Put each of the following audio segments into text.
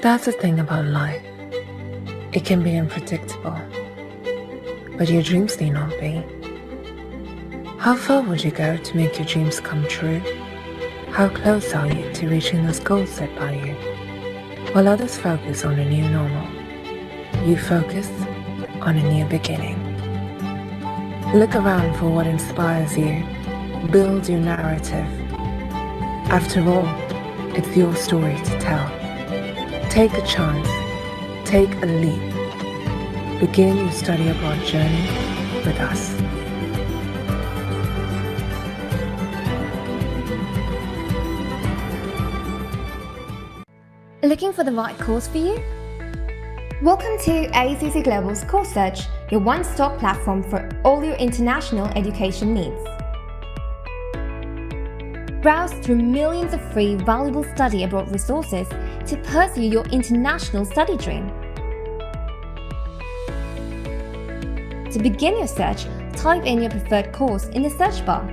That's the thing about life. It can be unpredictable, but your dreams need not be. How far would you go to make your dreams come true? How close are you to reaching those goals set by you? While others focus on a new normal, you focus on a new beginning. Look around for what inspires you. Build your narrative. After all, it's your story to tell. Take a chance. Take a leap. Begin your study abroad journey with us. Looking for the right course for you? Welcome to aecc Global's Course Search, your one-stop platform for all your international education needs. Browse through millions of free, valuable study abroad resources to pursue your international study dream. To begin your search, type in your preferred course in the search bar.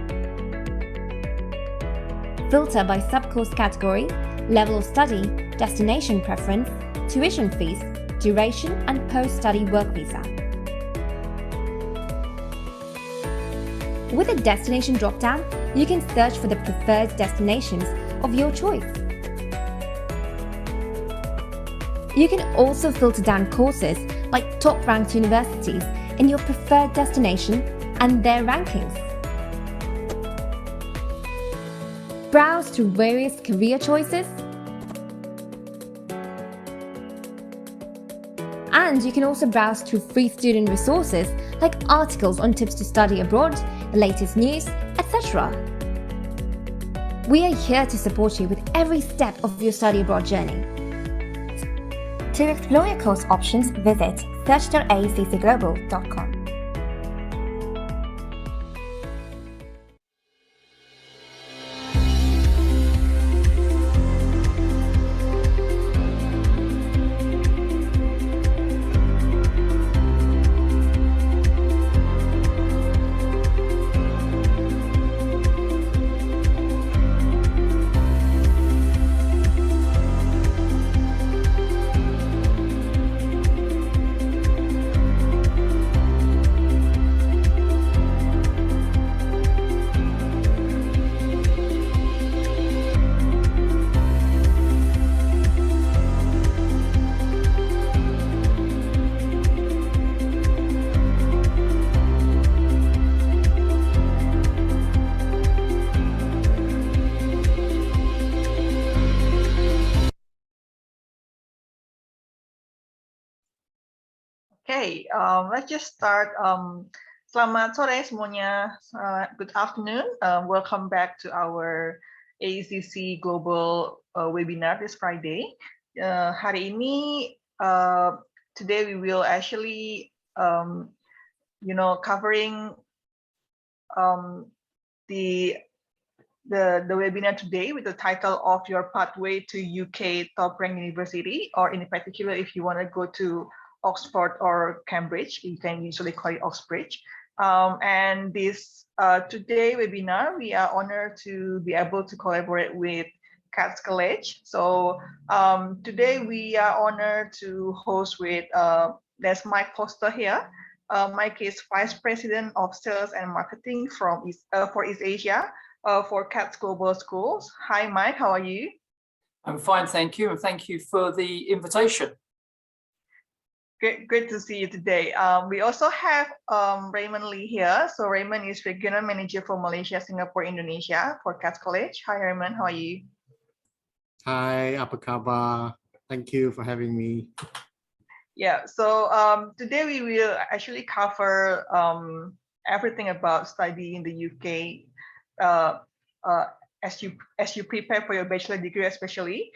Filter by sub-course category, level of study, destination preference, tuition fees, duration and post-study work visa. With a destination drop-down, you can search for the preferred destinations of your choice. You can also filter down courses like top-ranked universities in your preferred destination and their rankings. Browse through various career choices, and you can also browse through free student resources like articles on tips to study abroad, the latest news, etc. We are here to support you with every step of your study abroad journey. To explore your course options, visit search.aeccglobal.com. Okay, let's just start. Selamat sore semuanya. Good afternoon. Welcome back to our AECC Global webinar this Friday. Hari ini, today we will actually, covering the webinar today with the title of Your Pathway to UK Top Ranked University, or in particular, if you want to go to Oxford or Cambridge, you can usually call it Oxbridge. And this today webinar, we are honored to be able to collaborate with Igcse College. So today we are honored to host with, there's Mike Foster here. Mike is Vice President of Sales and Marketing for East Asia for Igcse Global Schools. Hi, Mike, how are you? I'm fine, thank you, and thank you for the invitation. Great to see you today. We also have Raymond Lee here. So Raymond is Regional Manager for Malaysia, Singapore, Indonesia for Igcse College. Hi, Raymond, how are you? Hi, apa khabar? Thank you for having me. Yeah, so today we will actually cover everything about study in the UK as you prepare for your bachelor degree, especially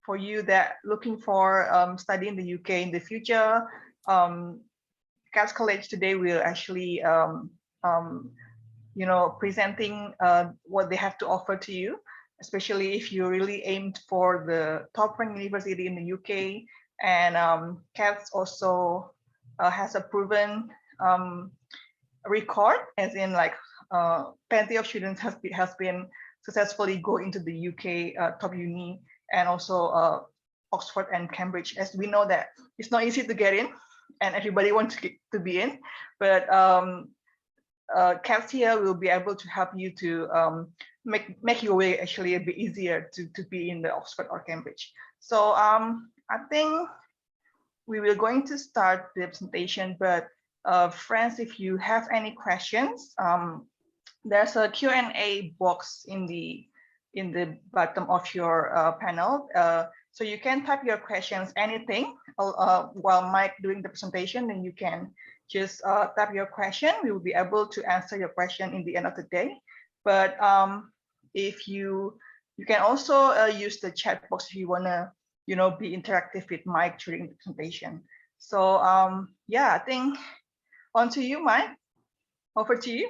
for you that looking for study in the UK in the future. Igcse College today will actually presenting what they have to offer to you, especially if you really aimed for the top ranked university in the UK. And Igcse also has a proven record, as in like plenty of students has been successfully go into the UK top uni and also Oxford and Cambridge, as we know that it's not easy to get in and everybody wants to be in, but CATS here will be able to help you to make your way actually a bit easier to be in the Oxford or Cambridge. So I think we will going to start the presentation, but friends, if you have any questions, there's a Q&A box in the bottom of your panel. So you can type your questions, anything, while Mike doing the presentation, and you can just type your question. We will be able to answer your question in the end of the day. But if you can also use the chat box if you wanna, be interactive with Mike during the presentation. So yeah, I think on to you, Mike. Over to you.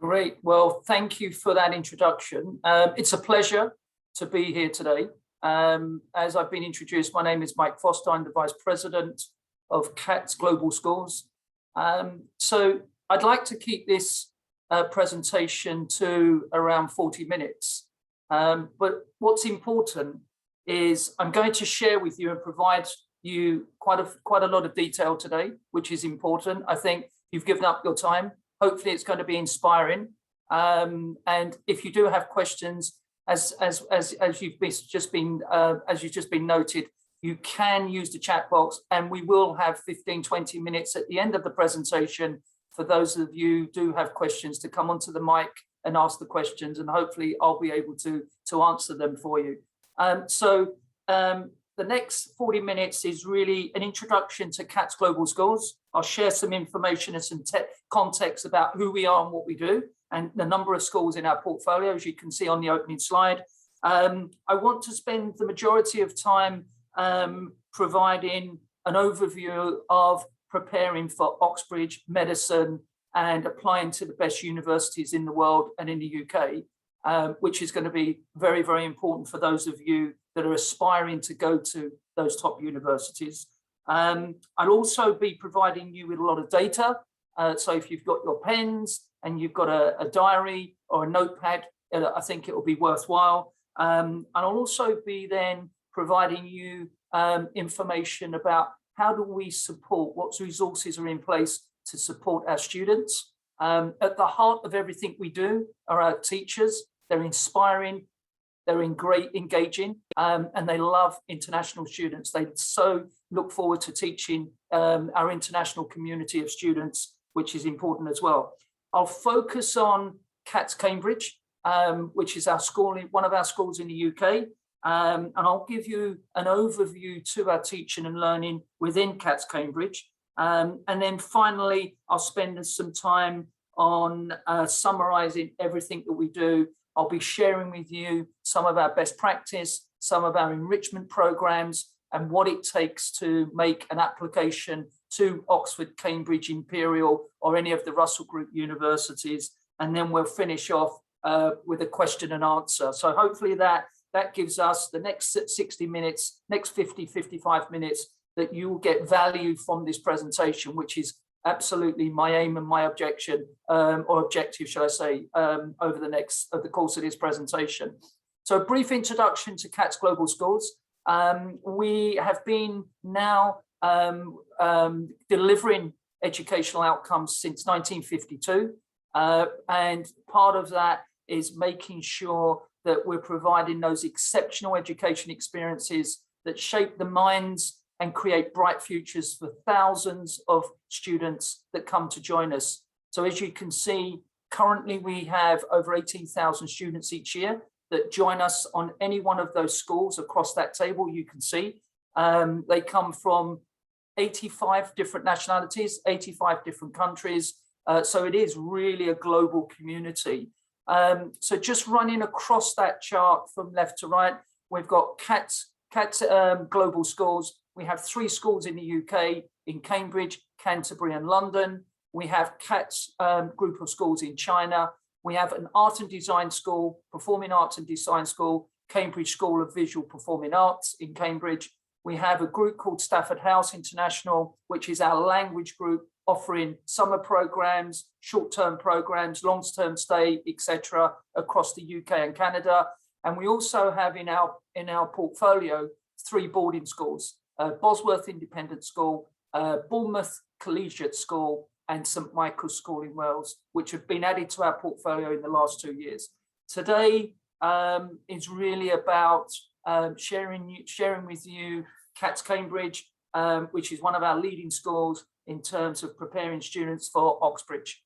Great. Well, thank you for that introduction. It's a pleasure to be here today. As I've been introduced, my name is Mike Foster. I'm the Vice President of CATS Global Schools. So I'd like to keep this presentation to around 40 minutes. But what's important is I'm going to share with you and provide you quite a lot of detail today, which is important. I think you've given up your time. Hopefully it's going to be inspiring. And if you do have questions, as you've just been noted, you can use the chat box, and we will have 15-20 minutes at the end of the presentation for those of you who do have questions to come onto the mic and ask the questions, and hopefully I'll be able to answer them for you. The next 40 minutes is really an introduction to CATS Global Schools. I'll share some information and some context about who we are and what we do, and the number of schools in our portfolio, as you can see on the opening slide. I want to spend the majority of time providing an overview of preparing for Oxbridge medicine and applying to the best universities in the world and in the UK, which is going to be very, very important for those of you that are aspiring to go to those top universities. I'll also be providing you with a lot of data. So if you've got your pens and you've got a diary or a notepad, I think it will be worthwhile. And I'll also be then providing you information about how do we support, what resources are in place to support our students. At the heart of everything we do are our teachers. They're inspiring, they're engaging, and they love international students. They so look forward to teaching our international community of students, which is important as well. I'll focus on CATS Cambridge, which is our school, one of our schools in the UK. And I'll give you an overview to our teaching and learning within CATS Cambridge. And then finally, I'll spend some time on summarising everything that we do. I'll be sharing with you some of our best practice, some of our enrichment programmes, and what it takes to make an application to Oxford, Cambridge, Imperial, or any of the Russell Group universities. And then we'll finish off with a question and answer. So hopefully that gives us the next 60 minutes, next 55 minutes, that you will get value from this presentation, which is absolutely my aim and my objective, shall I say, over the course of this presentation. So a brief introduction to CATS Global Schools. We have been now delivering educational outcomes since 1952. And part of that is making sure that we're providing those exceptional education experiences that shape the minds and create bright futures for thousands of students that come to join us. So as you can see, currently we have over 18,000 students each year that join us on any one of those schools across that table. You can see they come from 85 different nationalities, 85 different countries. So it is really a global community. So just running across that chart from left to right, we've got CATS Global Schools. We have 3 schools in the UK, in Cambridge, Canterbury and London. We have CATS group of schools in China. We have an art and design school, performing arts and design school, Cambridge School of Visual Performing Arts in Cambridge. We have a group called Stafford House International, which is our language group offering summer programs, short-term programs, long-term stay, etc. across the UK and Canada. And we also have in our portfolio 3 boarding schools, Bosworth Independent School, Bournemouth Collegiate School, and St Michael's School in Wales, which have been added to our portfolio in the last 2 years. Today is really about sharing with you CATS Cambridge, which is one of our leading schools in terms of preparing students for Oxbridge.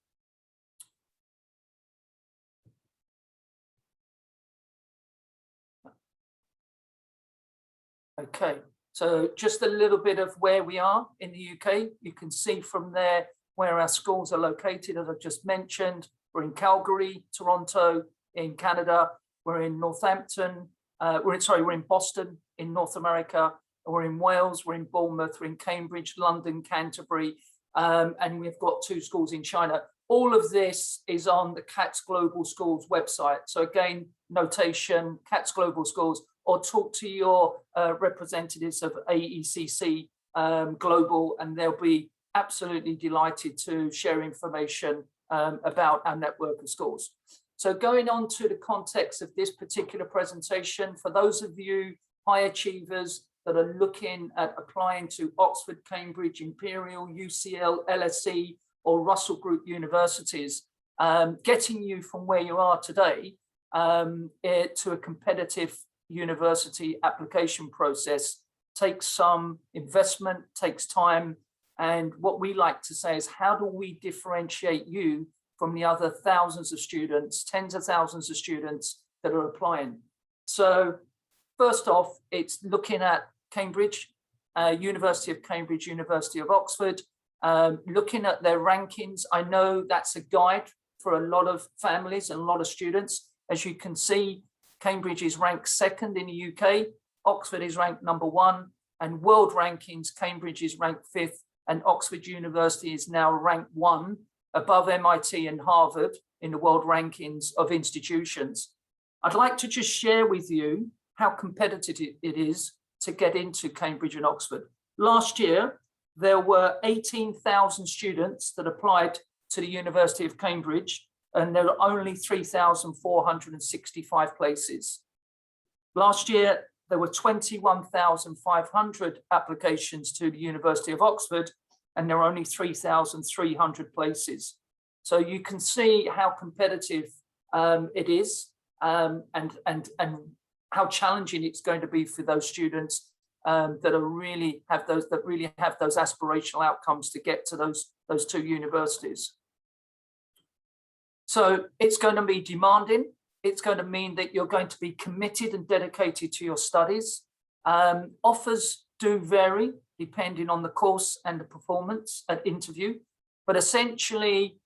Okay, so just a little bit of where we are in the UK. You can see from there where our schools are located, as I've just mentioned. We're in Calgary, Toronto, in Canada. We're in Northampton. We're in Boston, in North America. We're in Wales, we're in Bournemouth, we're in Cambridge, London, Canterbury, and we've got 2 schools in China. All of this is on the CATS Global Schools website. So again, notation, CATS Global Schools, or talk to your representatives of aecc Global, and they'll be absolutely delighted to share information about our network of schools. So going on to the context of this particular presentation, for those of you high achievers that are looking at applying to Oxford, Cambridge, Imperial, UCL, LSE, or Russell Group universities, getting you from where you are today to a competitive university application process takes some investment, takes time. And what we like to say is, how do we differentiate you from the other thousands of students, tens of thousands of students that are applying? So first off, it's looking at Cambridge, University of Cambridge, University of Oxford, looking at their rankings. I know that's a guide for a lot of families and a lot of students. As you can see, Cambridge is ranked 2nd in the UK, Oxford is ranked number 1, and world rankings, Cambridge is ranked 5th, and Oxford University is now ranked 1 above MIT and Harvard in the world rankings of institutions. I'd like to just share with you how competitive it is to get into Cambridge and Oxford. Last year, there were 18,000 students that applied to the University of Cambridge, and there are only 3,465 places. Last year, there were 21,500 applications to the University of Oxford, and there are only 3,300 places. So you can see how competitive it is, and how challenging it's going to be for those students that really have those aspirational outcomes to get to those 2 universities. So it's going to be demanding. It's going to mean that you're going to be committed and dedicated to your studies. Offers do vary depending on the course and the performance at interview, but essentially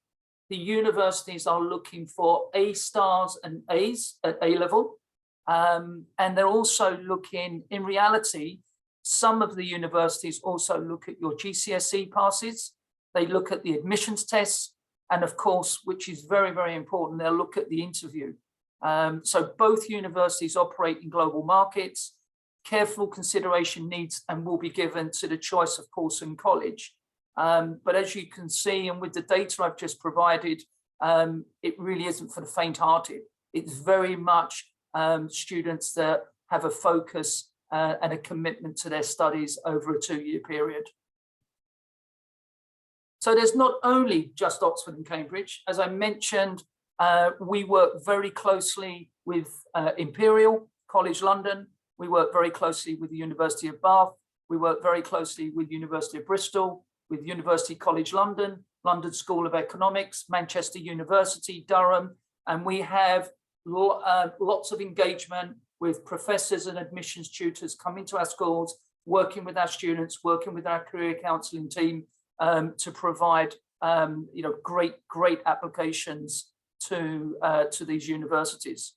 the universities are looking for A stars and A's at A level. And they're also looking, in reality, some of the universities also look at your GCSE passes. They look at the admissions tests, and of course, which is very, very important, they'll look at the interview. So both universities operate in global markets. Careful consideration needs and will be given to the choice of course and college. But as you can see, and with the data I've just provided, it really isn't for the faint-hearted. It's very much students that have a focus and a commitment to their studies over a 2-year period. So there's not only just Oxford and Cambridge. As I mentioned, we work very closely with Imperial College London. We work very closely with the University of Bath. We work very closely with University of Bristol, with University College London, London School of Economics, Manchester University, Durham, and we have lots of engagement with professors and admissions tutors coming to our schools, working with our students, working with our career counselling team to provide great applications to these universities.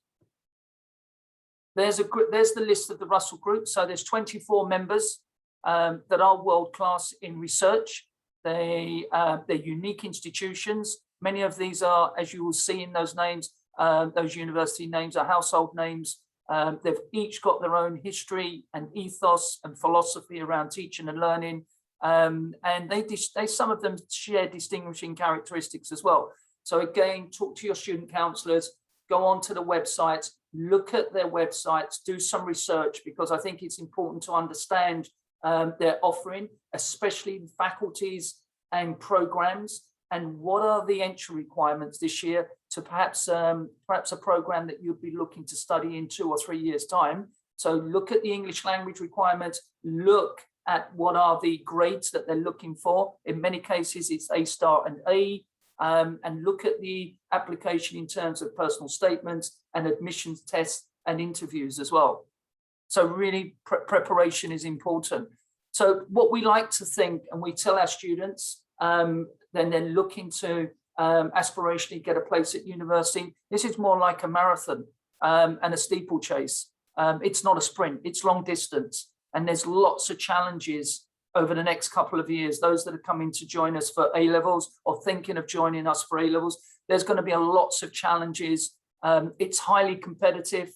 There's the list of the Russell Group. So there's 24 members that are world-class in research. They're unique institutions. Many of these are, as you will see in those names, those university names are household names. They've each got their own history and ethos and philosophy around teaching and learning. And some of them share distinguishing characteristics as well. So again, talk to your student counsellors, go onto the websites, look at their websites, do some research, because I think it's important to understand their offering, especially faculties and programs, and what are the entry requirements this year to perhaps a program that you'd be looking to study in 2 or 3 years' time. So look at the English language requirements, look at what are the grades that they're looking for. In many cases, it's A star and A, and look at the application in terms of personal statements and admissions tests and interviews as well. So really preparation is important. So what we like to think, and we tell our students, then they're looking to aspirationally get a place at university, this is more like a marathon and a steeplechase. It's not a sprint, it's long distance. And there's lots of challenges over the next couple of years. Those that are coming to join us for A-levels or thinking of joining us for A-levels, there's going to be lots of challenges. It's highly competitive.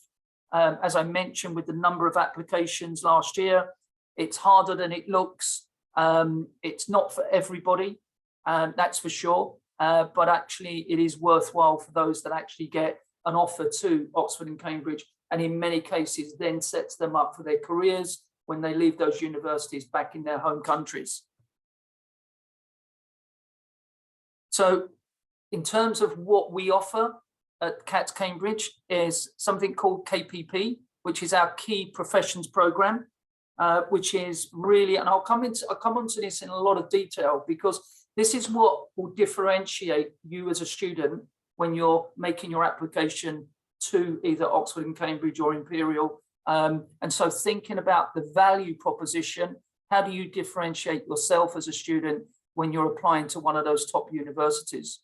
As I mentioned, with the number of applications last year, it's harder than it looks. It's not for everybody, that's for sure. But actually, it is worthwhile for those that actually get an offer to Oxford and Cambridge, and in many cases then sets them up for their careers when they leave those universities back in their home countries. So in terms of what we offer at CATS Cambridge is something called KPP, which is our Key Professions Programme, which is really, and I'll come onto this in a lot of detail, because this is what will differentiate you as a student when you're making your application to either Oxford and Cambridge or Imperial. And so thinking about the value proposition, how do you differentiate yourself as a student when you're applying to one of those top universities?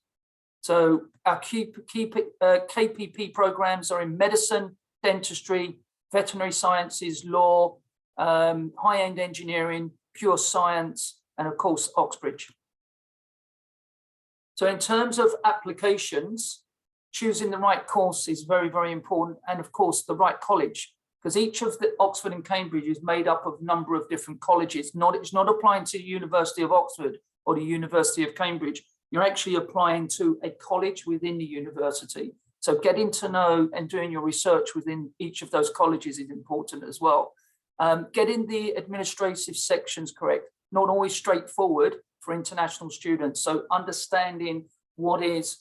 So our KPP programs are in medicine, dentistry, veterinary sciences, law, high-end engineering, pure science, and of course, Oxbridge. So in terms of applications, choosing the right course is very, very important. And of course, the right college, because each of the Oxford and Cambridge is made up of a number of different colleges. It's not applying to the University of Oxford or the University of Cambridge. You're actually applying to a college within the university. So getting to know and doing your research within each of those colleges is important as well. Getting the administrative sections correct, not always straightforward for international students. So understanding what is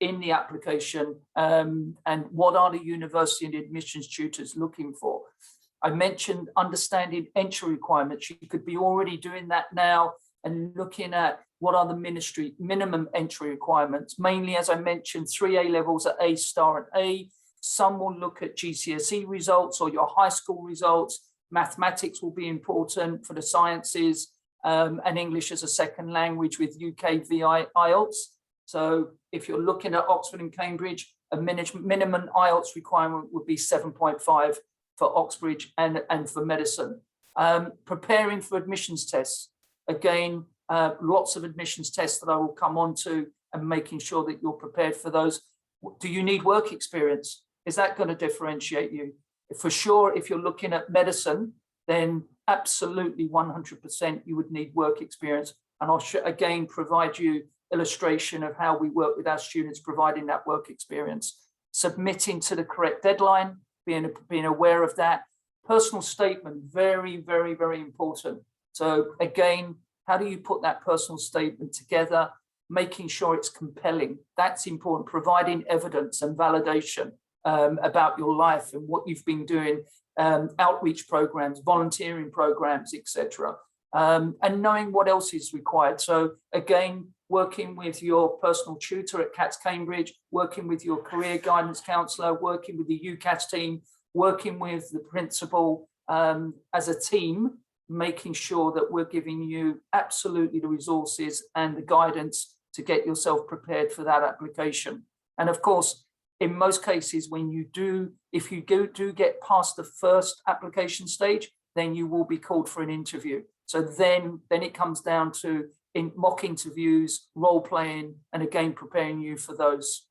in the application and what are the university and admissions tutors looking for. I mentioned understanding entry requirements. You could be already doing that now and looking at what are the ministry minimum entry requirements. Mainly, as I mentioned, 3 A-levels at A star and A. Some will look at GCSE results or your high school results. Mathematics will be important for the sciences, and English as a second language with UK VI IELTS. So if you're looking at Oxford and Cambridge, a minimum IELTS requirement would be 7.5 for Oxbridge and for medicine. Preparing for admissions tests. Again, lots of admissions tests that I will come on to, and making sure that you're prepared for those. Do you need work experience? Is that going to differentiate you? For sure, if you're looking at medicine, then absolutely 100% you would need work experience. And I'll again provide you illustration of how we work with our students providing that work experience. Submitting to the correct deadline, being aware of that. Personal statement, very, very, very important. So again, how do you put that personal statement together, making sure it's compelling? That's important, providing evidence and validation about your life and what you've been doing, outreach programs, volunteering programs, etc. And knowing what else is required. So again, working with your personal tutor at CATS Cambridge, working with your career guidance counsellor, working with the UCAS team, working with the principal as a team, making sure that we're giving you absolutely the resources and the guidance to get yourself prepared for that application. And of course, in most cases, when you do, if you do get past the first application stage, then you will be called for an interview. So then it comes down to mock interviews, role playing, and again, preparing you for those.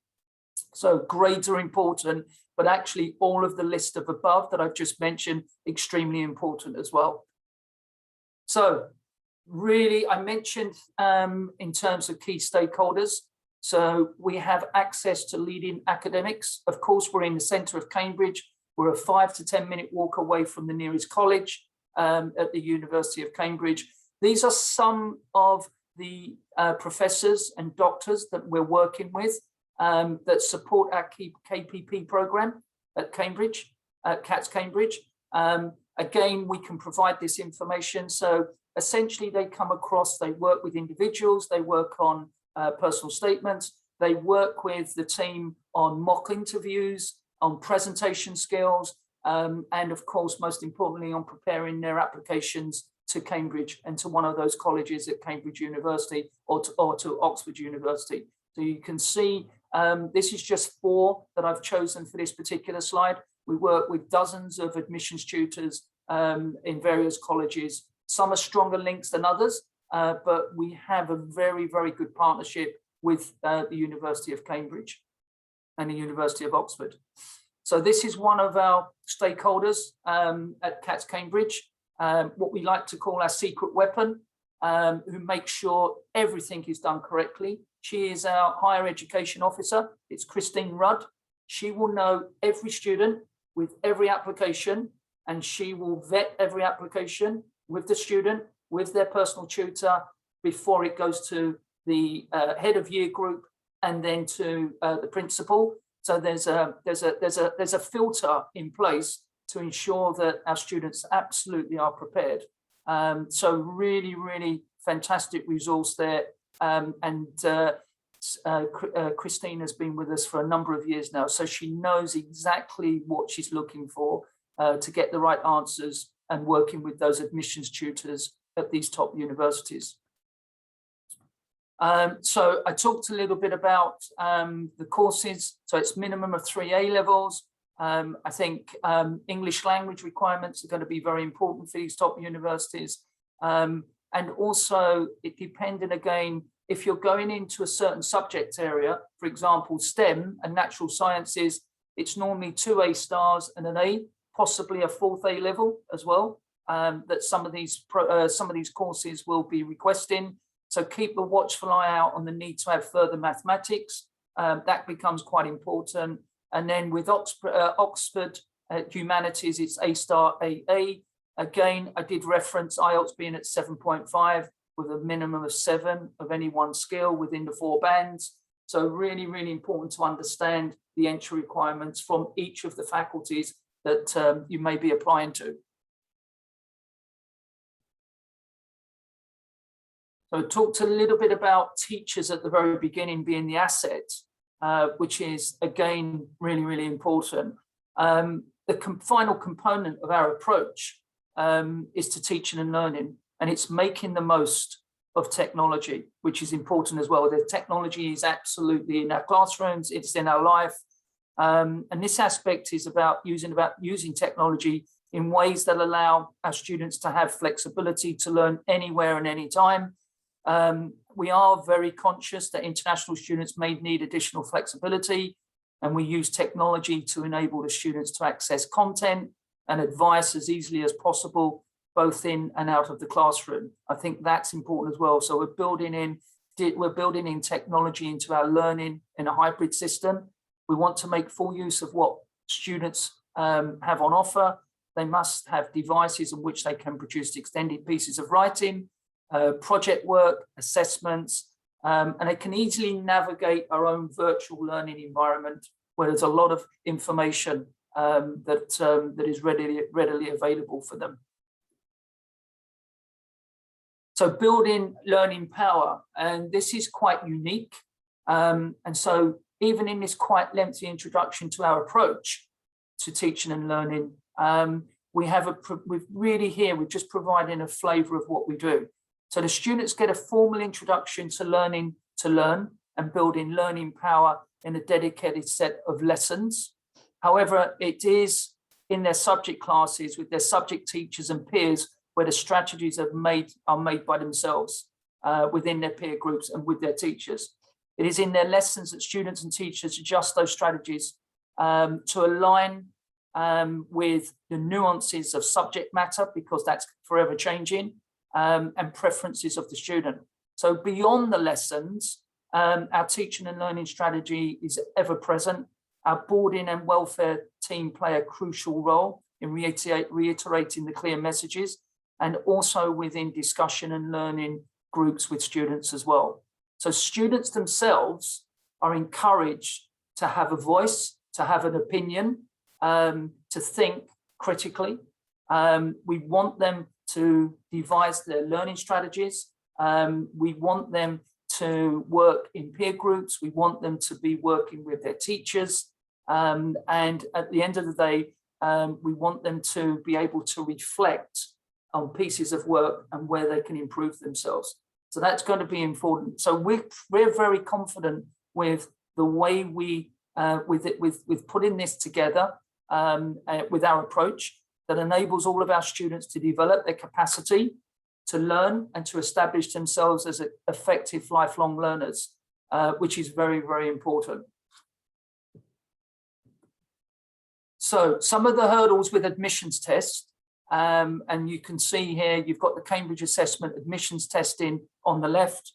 So grades are important, but actually all of the list of above that I've just mentioned, extremely important as well. So really, I mentioned in terms of key stakeholders, So we have access to leading academics. Of course, we're in the centre of Cambridge. We're a 5 to 10 minute walk away from the nearest college at the University of Cambridge. These are some of the professors and doctors that we're working with that support our KPP programme at Cambridge, at CATS Cambridge. Again, we can provide this information. So essentially they come across, they work with individuals, they work on personal statements, they work with the team on mock interviews, on presentation skills, and of course, most importantly, on preparing their applications to Cambridge and to one of those colleges at Cambridge University or to Oxford University. So you can see, this is just 4 that I've chosen for this particular slide. We work with dozens of admissions tutors in various colleges. Some are stronger links than others, but we have a very, very good partnership with the University of Cambridge and the University of Oxford. So this is one of our stakeholders at CATS Cambridge, what we like to call our secret weapon, who makes sure everything is done correctly. She is our higher education officer. It's Christine Rudd. She will know every student with every application, and she will vet every application with the student, with their personal tutor, before it goes to the head of year group and then to the principal. So there's a filter in place to ensure that our students absolutely are prepared. So really, really fantastic resource there. Christine has been with us for a number of years now, so she knows exactly what she's looking for to get the right answers and working with those admissions tutors at these top universities. So I talked a little bit about the courses. So it's minimum of 3 A levels. I think English language requirements are going to be very important for these top universities. And also it depended again, if you're going into a certain subject area, for example, STEM and natural sciences, it's normally 2 A stars and an A, possibly a 4th A level as well, that some of these courses will be requesting. So keep a watchful eye out on the need to have further mathematics. That becomes quite important. And then with Oxford Humanities, it's A star AA. Again, I did reference IELTS being at 7.5 with a minimum of 7 of any one skill within the 4 bands. So really, really important to understand the entry requirements from each of the faculties that you may be applying to. So I talked a little bit about teachers at the very beginning being the asset, which is, again, really, really important. The final component of our approach is to teaching and learning, and it's making the most of technology, which is important as well. The technology is absolutely in our classrooms, it's in our life. And this aspect is about using technology in ways that allow our students to have flexibility to learn anywhere and anytime. We are very conscious that international students may need additional flexibility, and we use technology to enable the students to access content and advice as easily as possible, both in and out of the classroom. I think that's important as well. So we're building in technology into our learning in a hybrid system. We want to make full use of what students have on offer. They must have devices in which they can produce extended pieces of writing, project work, assessments, and they can easily navigate our own virtual learning environment where there's a lot of information that is readily available for them. So building learning power, and this is quite unique. And so even in this quite lengthy introduction to our approach to teaching and learning, we've just provided a flavour of what we do. So the students get a formal introduction to learning to learn and building learning power in a dedicated set of lessons. However, it is in their subject classes with their subject teachers and peers where the strategies are made by themselves within their peer groups and with their teachers. It is in their lessons that students and teachers adjust those strategies to align with the nuances of subject matter, because that's forever changing, and preferences of the student. So beyond the lessons, Our teaching and learning strategy is ever present. Our boarding and welfare team play a crucial role in reiterating the clear messages, and also within discussion and learning groups with students as well. So students themselves are encouraged to have a voice, to have an opinion, to think critically. We want them to devise their learning strategies. We want them to work in peer groups. We want them to be working with their teachers. And at the end of the day, we want them to be able to reflect on pieces of work and where they can improve themselves. So that's going to be important. So we're very confident with the way we, with putting this together with our approach that enables all of our students to develop their capacity to learn and to establish themselves as effective lifelong learners, which is very, very important. So some of the hurdles with admissions tests, and you can see here, you've got the Cambridge Assessment admissions testing on the left.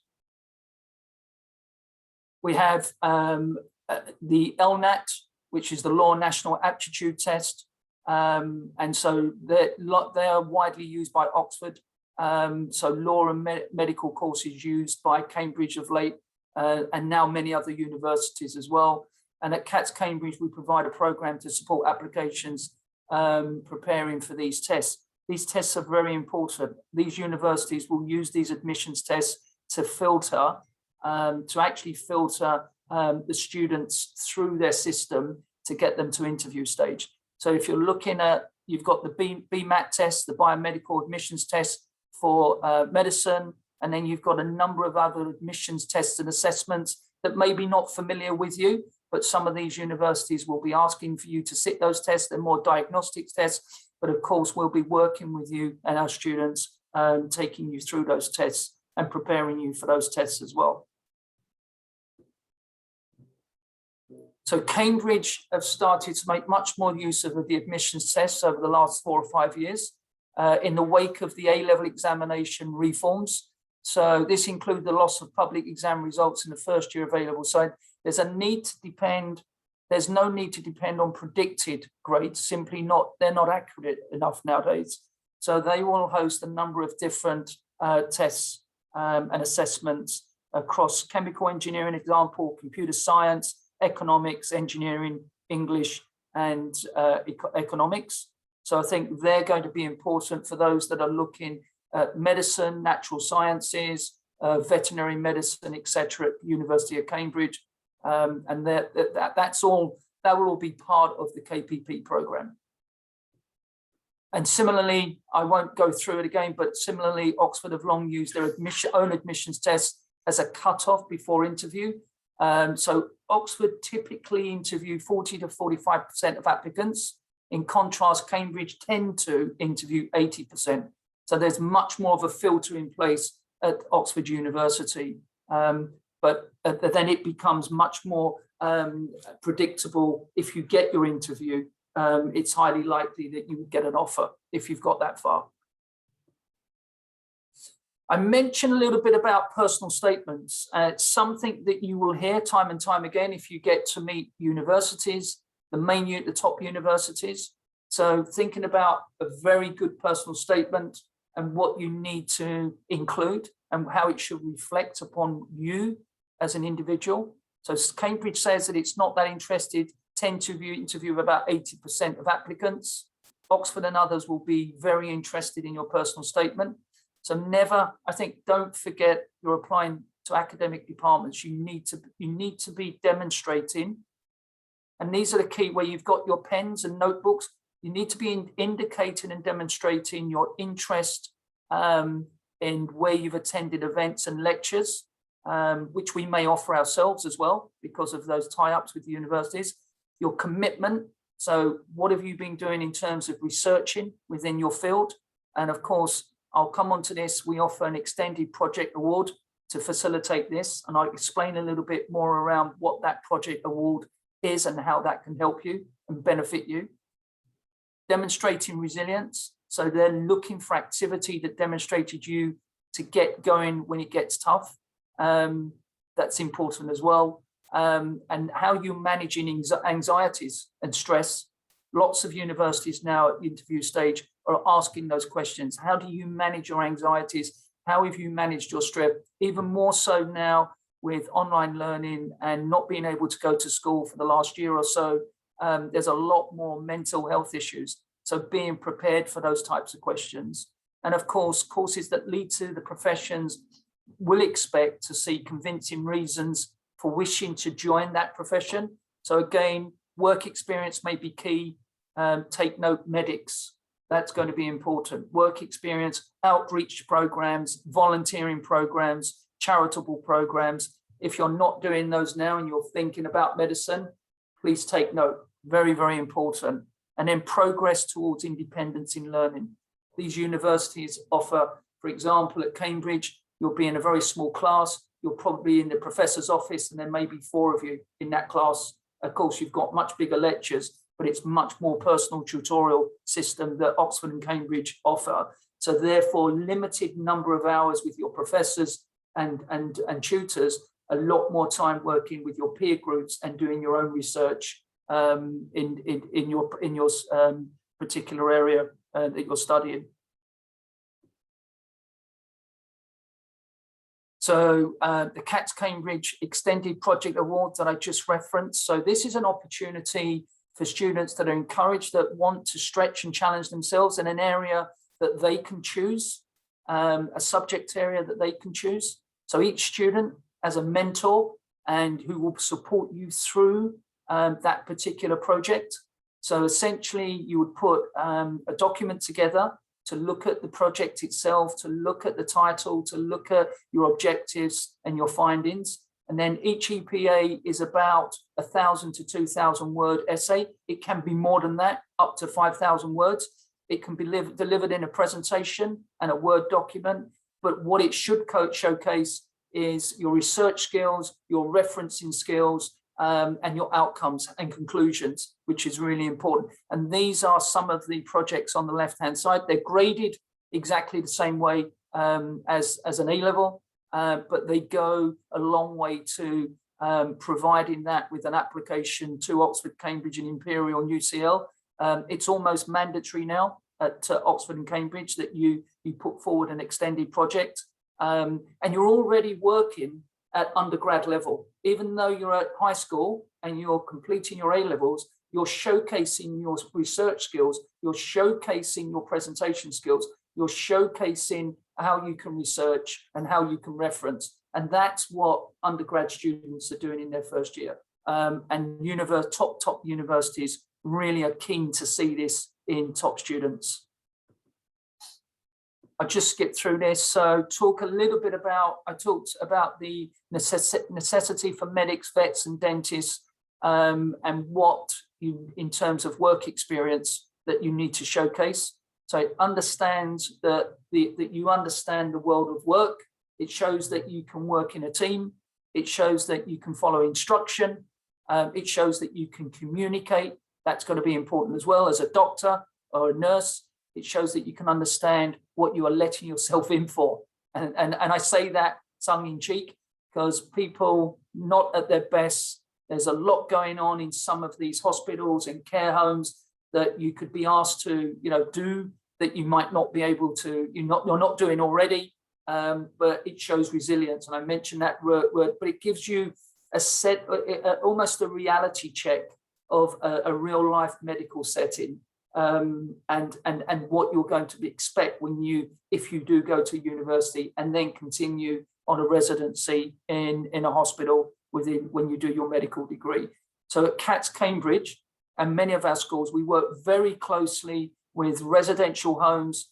We have the LNAT, which is the Law National Aptitude Test. And so they are widely used by Oxford. So law and medical courses used by Cambridge of late, and now many other universities as well. And at CATS Cambridge, we provide a program to support applications preparing for these tests. These tests are very important. These universities will use these admissions tests to filter, to actually filter the students through their system to get them to interview stage. So if you're looking at, you've got the BMAT test, the biomedical admissions test for medicine, and then you've got a number of other admissions tests and assessments that may be not familiar with you, but some of these universities will be asking for you to sit those tests. They're more diagnostics tests, but of course we'll be working with you and our students, taking you through those tests and preparing you for those tests as well. So Cambridge have started to make much more use of the admissions tests over the last 4 or 5 years in the wake of the A-level examination reforms. So this includes the loss of public exam results in the first year available. So there's no need to depend on predicted grades, simply they're not accurate enough nowadays. So they will host a number of different tests and assessments across chemical engineering, example, computer science, economics, engineering, English, and economics. So I think they're going to be important for those that are looking at medicine, natural sciences, veterinary medicine, etc. at the University of Cambridge. And that will all be part of the KPP program. And similarly, I won't go through it again, but similarly, Oxford have long used their own admissions test as a cutoff before interview. So Oxford typically interview 40 to 45% of applicants. In contrast, Cambridge tend to interview 80%. So there's much more of a filter in place at Oxford University. But then it becomes much more predictable. If you get your interview, it's highly likely that you will get an offer if you've got that far. I mentioned a little bit about personal statements. It's something that you will hear time and time again if you get to meet universities, the top universities. So thinking about a very good personal statement and what you need to include and how it should reflect upon you as an individual. So Cambridge says that it's not that interested, tend to interview about 80% of applicants. Oxford and others will be very interested in your personal statement. So don't forget you're applying to academic departments. You need to be demonstrating, and these are the key where you've got your pens and notebooks. You need to be indicating and demonstrating your interest in where you've attended events and lectures, which we may offer ourselves as well because of those tie-ups with the universities. Your commitment. So what have you been doing in terms of researching within your field? And of course, I'll come on to this. We offer an extended project award to facilitate this. And I'll explain a little bit more around what that project award is and how that can help you and benefit you. Demonstrating resilience. So they're looking for activity that demonstrated you to get going when it gets tough. that's important as well. And how you're managing anxieties and stress. Lots of universities now at the interview stage are asking those questions. How do you manage your anxieties? How have you managed your stress? Even more so now with online learning and not being able to go to school for the last year or so, there's a lot more mental health issues. So being prepared for those types of questions. And of course, courses that lead to the professions will expect to see convincing reasons for wishing to join that profession. So again, work experience may be key. Take note, medics, that's going to be important. Work experience, outreach programs, volunteering programs, charitable programs. If you're not doing those now and you're thinking about medicine, please take note, very, very important. And then progress towards independence in learning. These universities offer, for example, at Cambridge, you'll be in a very small class, you'll probably be in the professor's office and there may be 4 of you in that class. Of course, you've got much bigger lectures, but it's much more personal tutorial system that Oxford and Cambridge offer. So therefore, limited number of hours with your professors and tutors, a lot more time working with your peer groups and doing your own research in your particular area that you're studying. So the CATS Cambridge Extended Project Awards that I just referenced. So this is an opportunity for students that are encouraged, that want to stretch and challenge themselves in an area that they can choose, a subject area that they can choose. So each student has a mentor and who will support you through that particular project. So essentially you would put a document together to look at the project itself, to look at the title, to look at your objectives and your findings. And then each EPA is about 1,000 to 2,000 word essay. It can be more than that, up to 5,000 words. It can be delivered in a presentation and a Word document. But what it should showcase is your research skills, your referencing skills, and your outcomes and conclusions, which is really important. And these are some of the projects on the left-hand side. They're graded exactly the same way as an A-level, but they go a long way to providing that with an application to Oxford, Cambridge and Imperial and UCL. It's almost mandatory now at Oxford and Cambridge that you put forward an extended project. And you're already working at undergrad level. Even though you're at high school and you're completing your A-levels, you're showcasing your research skills, you're showcasing your presentation skills, you're showcasing how you can research and how you can reference. And that's what undergrad students are doing in their first year. And top universities really are keen to see this in top students. I just skipped through this. So talk a little bit about, I talked about the necessity for medics, vets and dentists, and what you, in terms of work experience, that you need to showcase. So it understands that you understand the world of work. It shows that you can work in a team. It shows that you can follow instruction. It shows that you can communicate. That's going to be important as well as a doctor or a nurse. It shows that you can understand what you are letting yourself in for. And I say that tongue in cheek because people not at their best, there's a lot going on in some of these hospitals and care homes that you could be asked to, do that you might not be able to, you're not doing already, but it shows resilience. And I mentioned that word, but it gives you almost a reality check of a real life medical setting. And what you're going to expect if you do go to university and then continue on a residency in a hospital when you do your medical degree. So at CATS Cambridge and many of our schools, we work very closely with residential homes.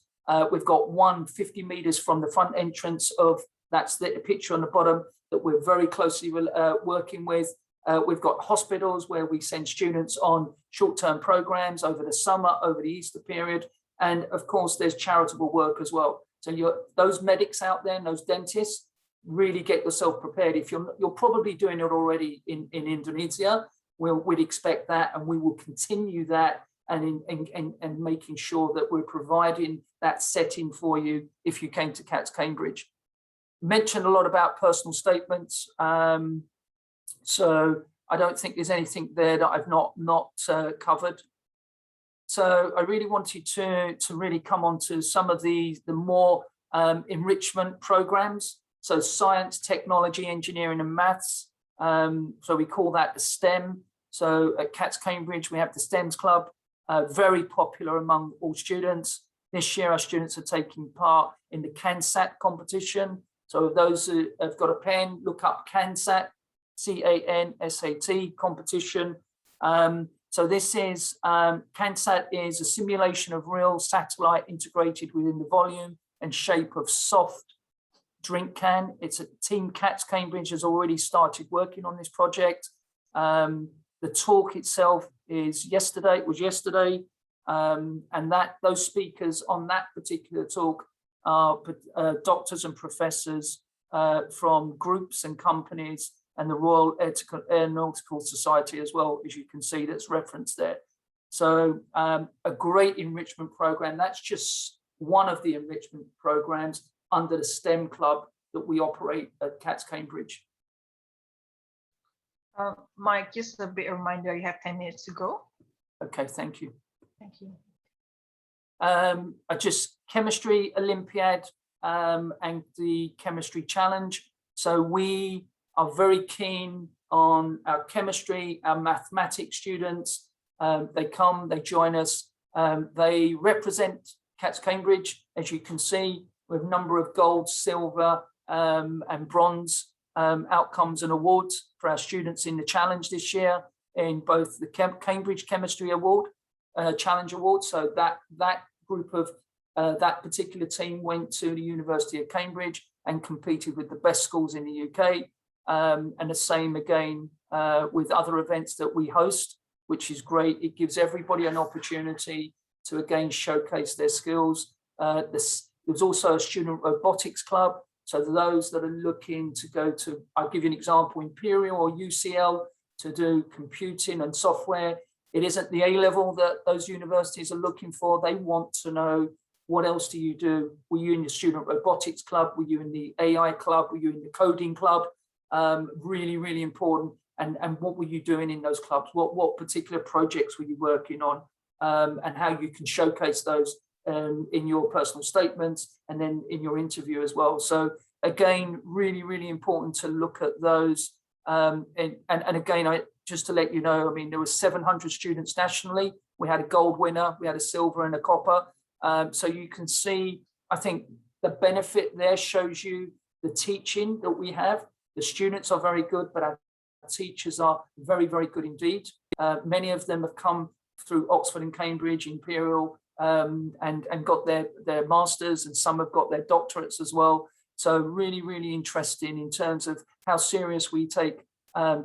We've got one 50 meters from the front entrance of, that's the picture on the bottom, that we're very closely working with. We've got hospitals where we send students on short-term programs over the summer, over the Easter period. And of course, there's charitable work as well. So those medics out there and those dentists, really get yourself prepared. If you're probably doing it already in Indonesia, we'd expect that, and we will continue that and making sure that we're providing that setting for you if you came to CATS Cambridge. Mentioned a lot about personal statements. So I don't think there's anything there that I've not covered. So I really wanted to really come on to some of the more enrichment programs. So science, technology, engineering and maths. So we call that the STEM. So at CATS Cambridge, we have the STEMs Club, very popular among all students. This year, our students are taking part in the CANSAT competition. So those who have got a pen, look up CANSAT, CANSAT competition. So this is, CANSAT is a simulation of real satellite integrated within the volume and shape of soft drink can. It's a team. CATS Cambridge has already started working on this project. The talk itself is yesterday, and those speakers on that particular talk are doctors and professors from groups and companies and the Royal Aeronautical Society as well, as you can see, that's referenced there. So a great enrichment program. That's just one of the enrichment programs under the STEM Club that we operate at CATS Cambridge. Mike, just a bit reminder, you have 10 minutes to go. Okay, thank you. Thank you. Just chemistry Olympiad and the chemistry challenge. So we are very keen on our chemistry, our mathematics students. They come, they join us. They represent CATS Cambridge, as you can see, with a number of gold, silver and bronze outcomes and awards for our students in the challenge this year, in both the Cambridge Chemistry Award, Challenge Award. So that group of that particular team went to the University of Cambridge and competed with the best schools in the UK. And the same again with other events that we host, which is great. It gives everybody an opportunity to again showcase their skills. There's also a student robotics club. So those that are looking to go to, I'll give you an example, Imperial or UCL to do computing and software. It isn't the A-level that those universities are looking for. They want to know, what else do you do? Were you in the student robotics club? Were you in the AI club? Were you in the coding club? Really, really important. And what were you doing in those clubs? What particular projects were you working on? And how you can showcase those in your personal statements and then in your interview as well. So again, really, really important to look at those. And again, just to let you know, I mean, there were 700 students nationally. We had a gold winner, we had a silver and a copper. So you can see, I think the benefit there shows you the teaching that we have. The students are very good, but our teachers are very, very good indeed. Many of them have come through Oxford and Cambridge, Imperial, and got their masters, and some have got their doctorates as well. So really, really interesting in terms of how serious we take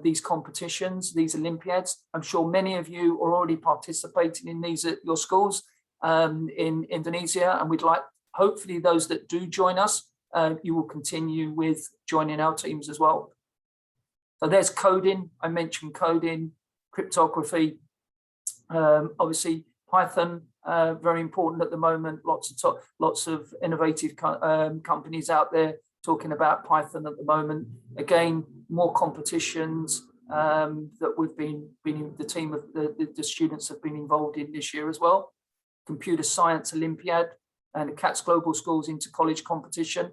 these competitions, these Olympiads. I'm sure many of you are already participating in these at your schools in Indonesia, and we'd like, hopefully those that do join us, you will continue with joining our teams as well. So there's coding. I mentioned coding, cryptography, obviously Python, very important at the moment. Lots of innovative companies out there talking about Python at the moment. Again, more competitions that we've been the team of the students have been involved in this year as well. Computer Science Olympiad and the CATS Global Schools Inter-College Competition.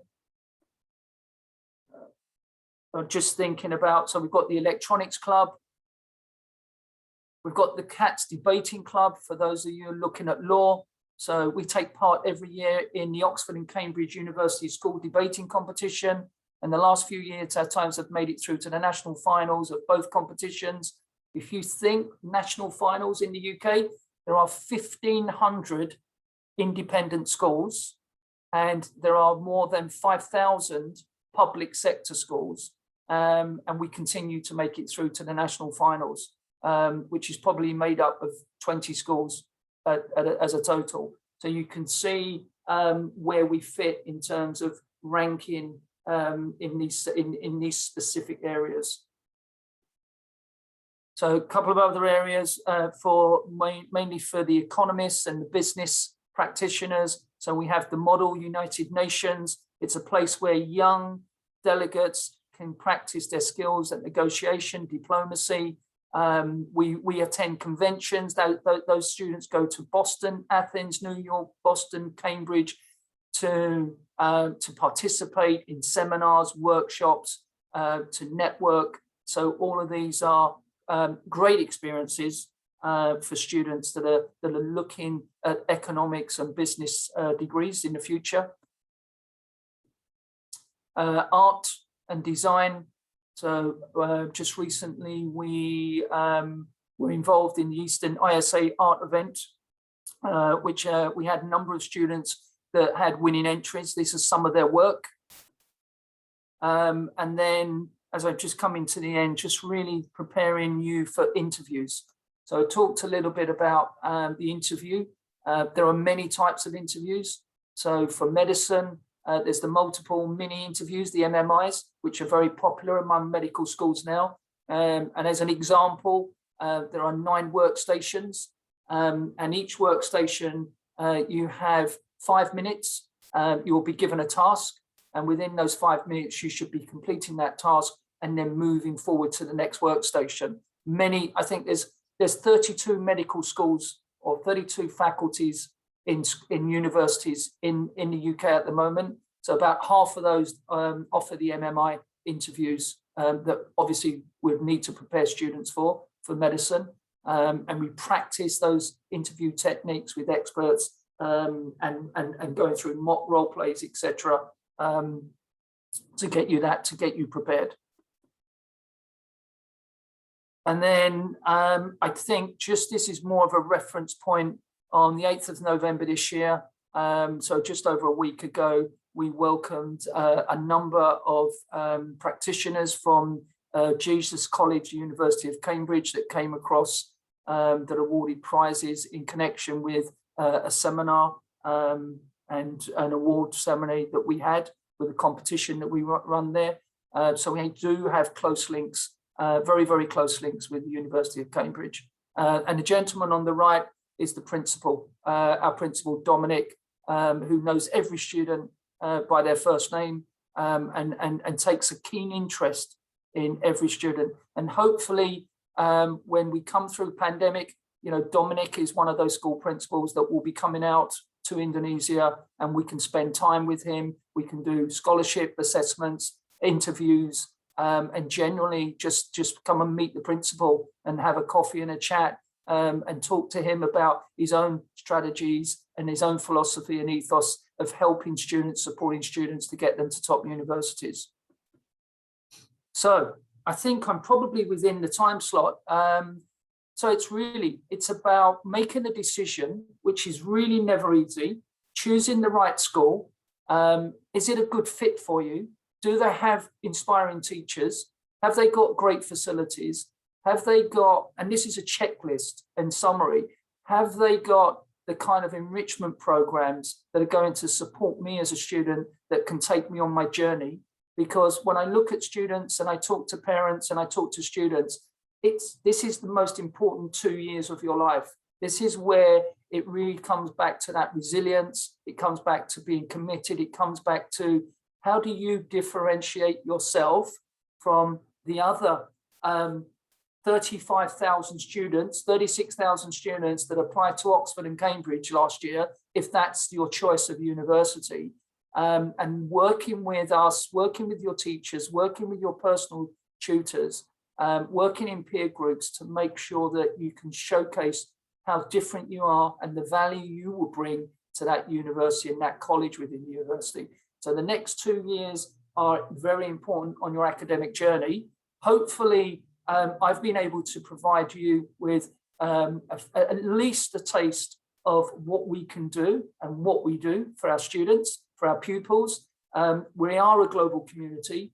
I'm just thinking about, so we've got the Electronics Club. We've got the CATS Debating Club for those of you looking at law. So we take part every year in the Oxford and Cambridge University School Debating Competition. And the last few years, our times have made it through to the national finals of both competitions. If you think national finals in the UK, there are 1,500 independent schools, and there are more than 5,000 public sector schools. And we continue to make it through to the national finals, which is probably made up of 20 schools as a total. So you can see where we fit in terms of ranking in these specific areas. So a couple of other areas mainly for the economists and the business practitioners. So we have the Model United Nations. It's a place where young delegates can practice their skills at negotiation, diplomacy. We attend conventions. Those students go to Boston, Athens, New York, Boston, Cambridge to participate in seminars, workshops, to network. So all of these are great experiences for students that are looking at economics and business degrees in the future. Art and design. So just recently we were involved in the Eastern ISA art event, which we had a number of students that had winning entries. This is some of their work. And then as I've just come into the end, just really preparing you for interviews. So I talked a little bit about the interview. There are many types of interviews. So for medicine, there's the multiple mini interviews, the MMIs, which are very popular among medical schools now. And as an example, there are 9 workstations, and each workstation, you have 5 minutes. You will be given a task, and within those 5 minutes, you should be completing that task and then moving forward to the next workstation. I think there's 32 medical schools or 32 faculties in universities in the UK at the moment. So about half of those offer the MMI interviews that obviously we need to prepare students for medicine. And we practice those interview techniques with experts and going through mock role plays, etc., to get you prepared. And then I think this is more of a reference point. On the 8th of November this year, so just over a week ago, we welcomed a number of practitioners from Igcse College, University of Cambridge, that came across, that awarded prizes in connection with a seminar and an award ceremony that we had with a competition that we run there. So we do have close links, very, very close links with the University of Cambridge. And the gentleman on the right is the principal, our principal, Dominic, who knows every student by their first name and takes a keen interest in every student. And hopefully, when we come through pandemic, Dominic is one of those school principals that will be coming out to Indonesia, and we can spend time with him. We can do scholarship assessments, interviews, and generally just come and meet the principal and have a coffee and a chat. And talk to him about his own strategies and his own philosophy and ethos of helping students, supporting students to get them to top universities. So I think I'm probably within the time slot. So it's about making a decision, which is really never easy, choosing the right school. Is it a good fit for you? Do they have inspiring teachers? Have they got great facilities? Have they got, and this is a checklist and summary, have they got the kind of enrichment programs that are going to support me as a student that can take me on my journey? Because when I look at students and I talk to parents and I talk to students, this is the most important 2 years of your life. This is where it really comes back to that resilience. It comes back to being committed. It comes back to how do you differentiate yourself from the other 35,000 students, 36,000 students that applied to Oxford and Cambridge last year, if that's your choice of university, and working with us, working with your teachers, working with your personal tutors, working in peer groups to make sure that you can showcase how different you are and the value you will bring to that university and that college within the university. So the next 2 years are very important on your academic journey. Hopefully, I've been able to provide you with at least a taste of what we can do and what we do for our students, for our pupils. We are a global community.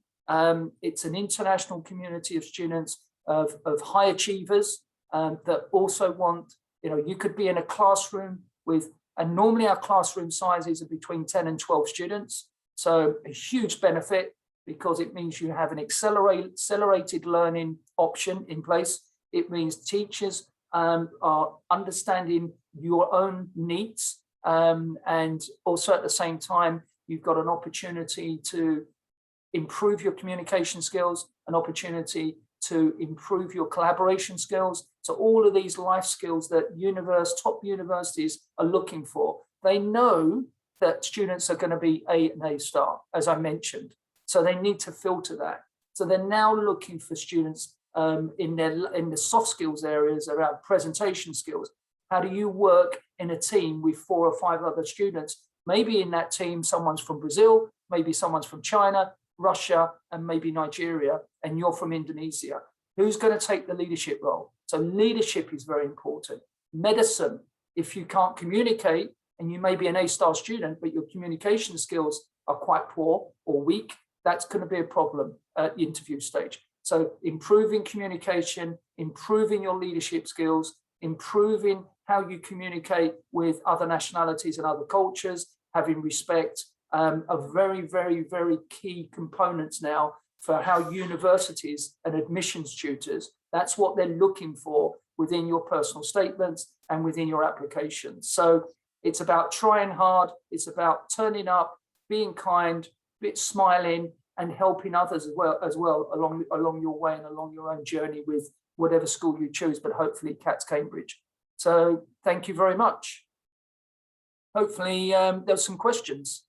It's an international community of students, of high achievers that also want, you could be in a classroom with, and normally our classroom sizes are between 10 and 12 students. So a huge benefit, because it means you have an accelerated learning option in place. It means teachers are understanding your own needs, and also at the same time, you've got an opportunity to improve your communication skills, an opportunity to improve your collaboration skills. So all of these life skills that top universities are looking for. They know that students are going to be an A star, as I mentioned. So they need to filter that. So they're now looking for students in the soft skills areas around presentation skills. How do you work in a team with 4 or 5 other students? Maybe in that team, someone's from Brazil, maybe someone's from China, Russia, and maybe Nigeria, and you're from Indonesia. Who's going to take the leadership role? So leadership is very important. Medicine, if you can't communicate, and you may be an A-star student, but your communication skills are quite poor or weak, that's going to be a problem at the interview stage. So improving communication, improving your leadership skills, improving how you communicate with other nationalities and other cultures, having respect, are very, very, very key components now for how universities and admissions tutors, that's what they're looking for within your personal statements and within your applications. So it's about trying hard, it's about turning up, being kind, smiling, and helping others as well along your way and along your own journey with whatever school you choose, but hopefully CATS Cambridge. So thank you very much. Hopefully there's some questions.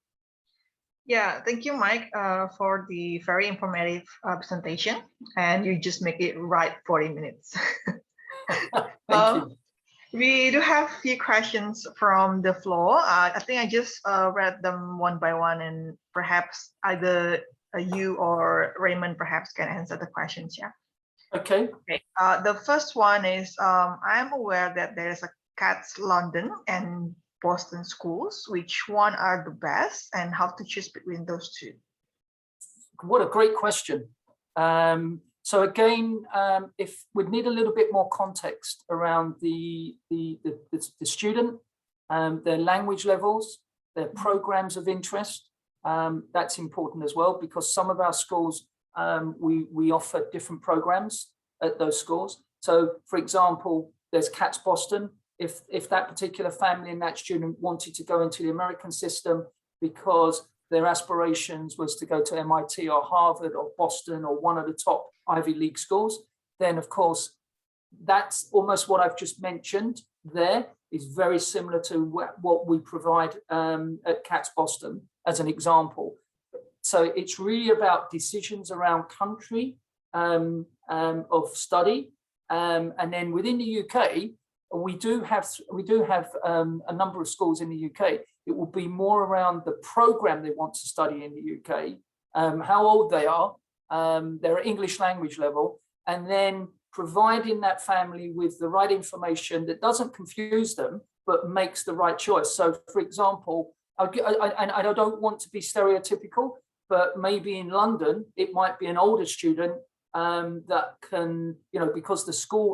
Yeah, thank you, Mike, for the very informative presentation. And you just make it right 40 minutes. Thank you. We do have a few questions from the floor. I think I just read them one by one, and perhaps either you or Raymond perhaps can answer the questions. Yeah. Okay. The first one is, I'm aware that there is a CATS London and Boston schools. Which one are the best, and how to choose between those two? What a great question. So again, if we'd need a little bit more context around the student, their language levels, their programs of interest, that's important as well, because some of our schools, we offer different programs at those schools. So for example, there's CATS Boston. If that particular family and that student wanted to go into the American system because their aspirations was to go to MIT or Harvard or Boston or one of the top Ivy League schools, then of course, that's almost what I've just mentioned there is very similar to what we provide at CATS Boston as an example. So it's really about decisions around country of study. And then within the UK, we do have a number of schools in the UK. It will be more around the program they want to study in the UK, how old they are, their English language level, and then providing that family with the right information that doesn't confuse them, but makes the right choice. So for example, I don't want to be stereotypical, but maybe in London, it might be an older student that can, because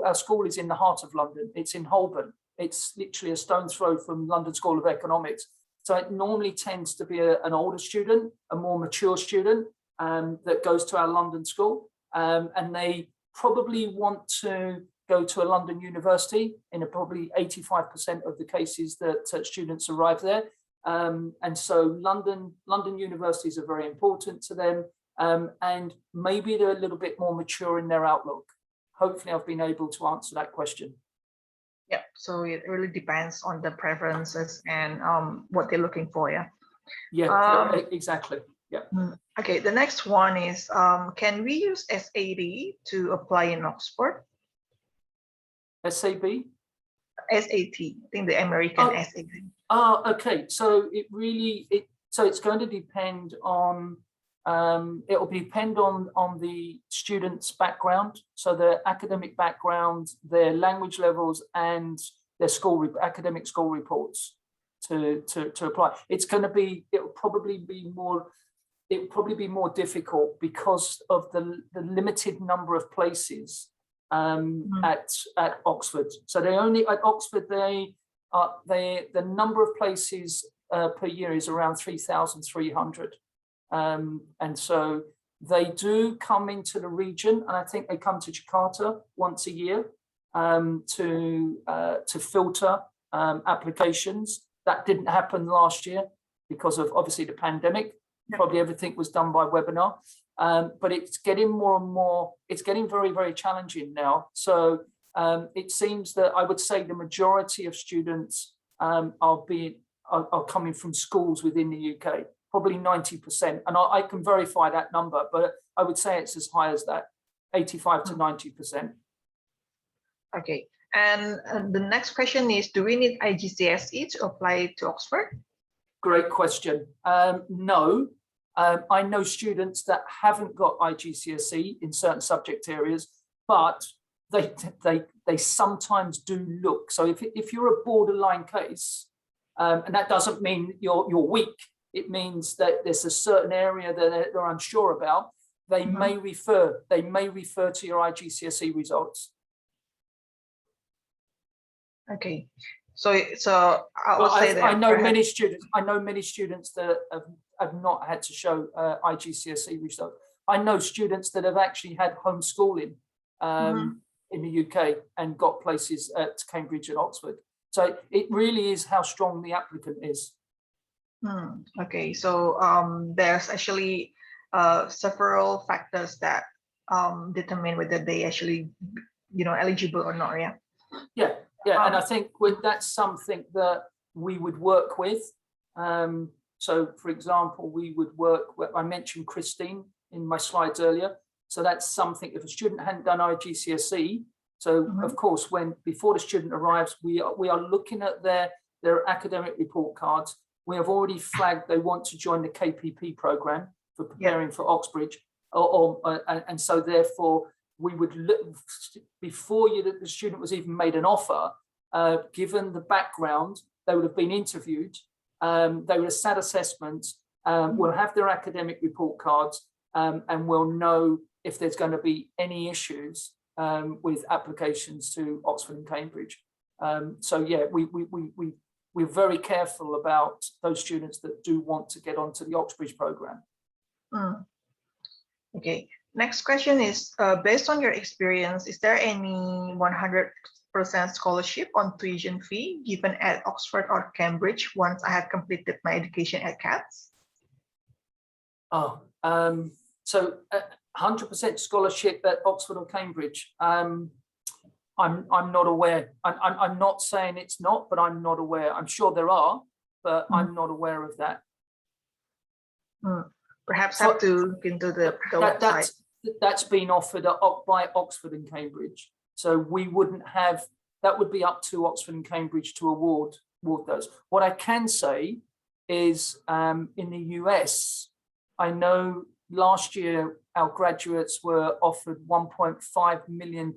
our school is in the heart of London, it's in Holborn, it's literally a stone's throw from London School of Economics. So it normally tends to be an older student, a more mature student that goes to our London school, and they probably want to go to a London university in probably 85% of the cases that students arrive there. And so London universities are very important to them. And maybe they're a little bit more mature in their outlook. Hopefully I've been able to answer that question. Yeah, so it really depends on the preferences and what they're looking for, yeah? Yeah, exactly, yeah. Okay, the next one is, can we use SAT to apply in Oxford? SAB? SAT, I think the American SAT. Oh, okay, so it's going to depend on, it will depend on the student's background, so their academic background, their language levels, and their academic school reports to apply. It'll probably be more difficult because of the limited number of places at Oxford. So at Oxford the number of places per year is around 3,300. And so they do come into the region, and I think they come to Jakarta once a year to filter applications. That didn't happen last year because of obviously the pandemic. probably everything was done by webinar. But it's getting more and more, it's getting very, very challenging now. So it seems that I would say the majority of students are coming from schools within the UK, probably 90%. And I can verify that number, but I would say it's as high as that, 85 to 90%. Okay. And the next question is, do we need IGCSE to apply to Oxford? Great question. No. I know students that haven't got IGCSE in certain subject areas, but they sometimes do look. So if you're a borderline case, and that doesn't mean you're weak, it means that there's a certain area that they're unsure about, they may refer to your IGCSE results. Okay. So I would say that I know many students that have not had to show IGCSE results. I know students that have actually had homeschooling in the UK and got places at Cambridge and Oxford. So it really is how strong the applicant is. Okay, so there's actually several factors that determine whether they actually, eligible or not. Yeah. Yeah, and I think that's something that we would work with. So, for example, we would work with, I mentioned Christine in my slides earlier. So that's something, if a student hadn't done IGCSE, so of course, before the student arrives, we are looking at their academic report cards. We have already flagged they want to join the KPP program for preparing for Oxbridge, and so therefore, we would look before the student was even made an offer, given the background, they would have been interviewed, they would have sat assessments, we'll have their academic report cards, and we'll know if there's going to be any issues with applications to Oxford and Cambridge. So yeah, we're very careful about those students that do want to get onto the Oxbridge program. Okay. Next question is, based on your experience, is there any 100% scholarship on tuition fee given at Oxford or Cambridge once I have completed my education at CATS? So 100% scholarship at Oxford or Cambridge. I'm not aware. I'm not saying it's not, but I'm not aware. I'm sure there are, but I'm not aware of that. Perhaps have to look into the website. That's been offered by Oxford and Cambridge. So we wouldn't have, that would be up to Oxford and Cambridge to award those. What I can say is in the US, I know last year our graduates were offered $1.5 million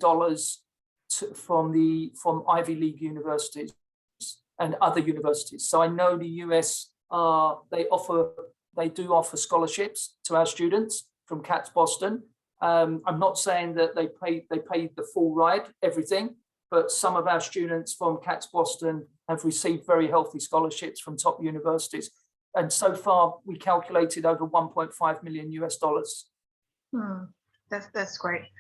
from Ivy League universities and other universities. So I know the US, they do offer scholarships to our students from CATS Boston. I'm not saying that they paid the full ride, everything, but some of our students from CATS Boston have received very healthy scholarships from top universities. And so far, we calculated over $1.5 million US. That's great.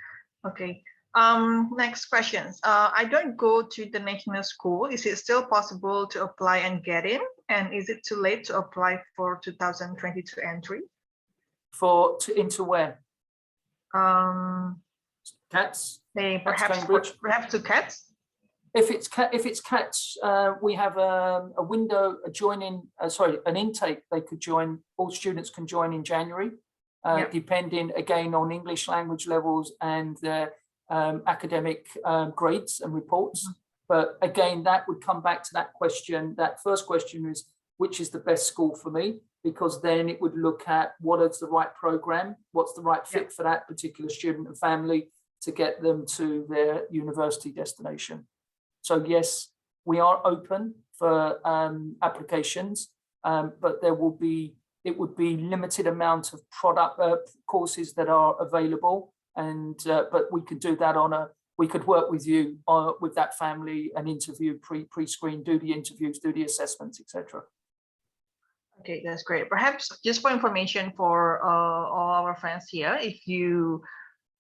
Okay. Next questions. I don't go to the national school. Is it still possible to apply and get in? And is it too late to apply for 2022 entry? Into where? CATS. Perhaps to CATS. If it's CATS, we have a window, an intake. They could join. All students can join in January, depending again on English language levels and their academic grades and reports. But again, that would come back to that question. That first question is, which is the best school for me? Because then it would look at what is the right program, what's the right fit for that particular student and family to get them to their university destination. So yes, we are open for applications, but it would be limited amount of product courses that are available, and but we could do that we could work with you with that family and interview pre-screen, do the interviews, do the assessments, etc. Okay, that's great. Perhaps just for information for all our friends here, if you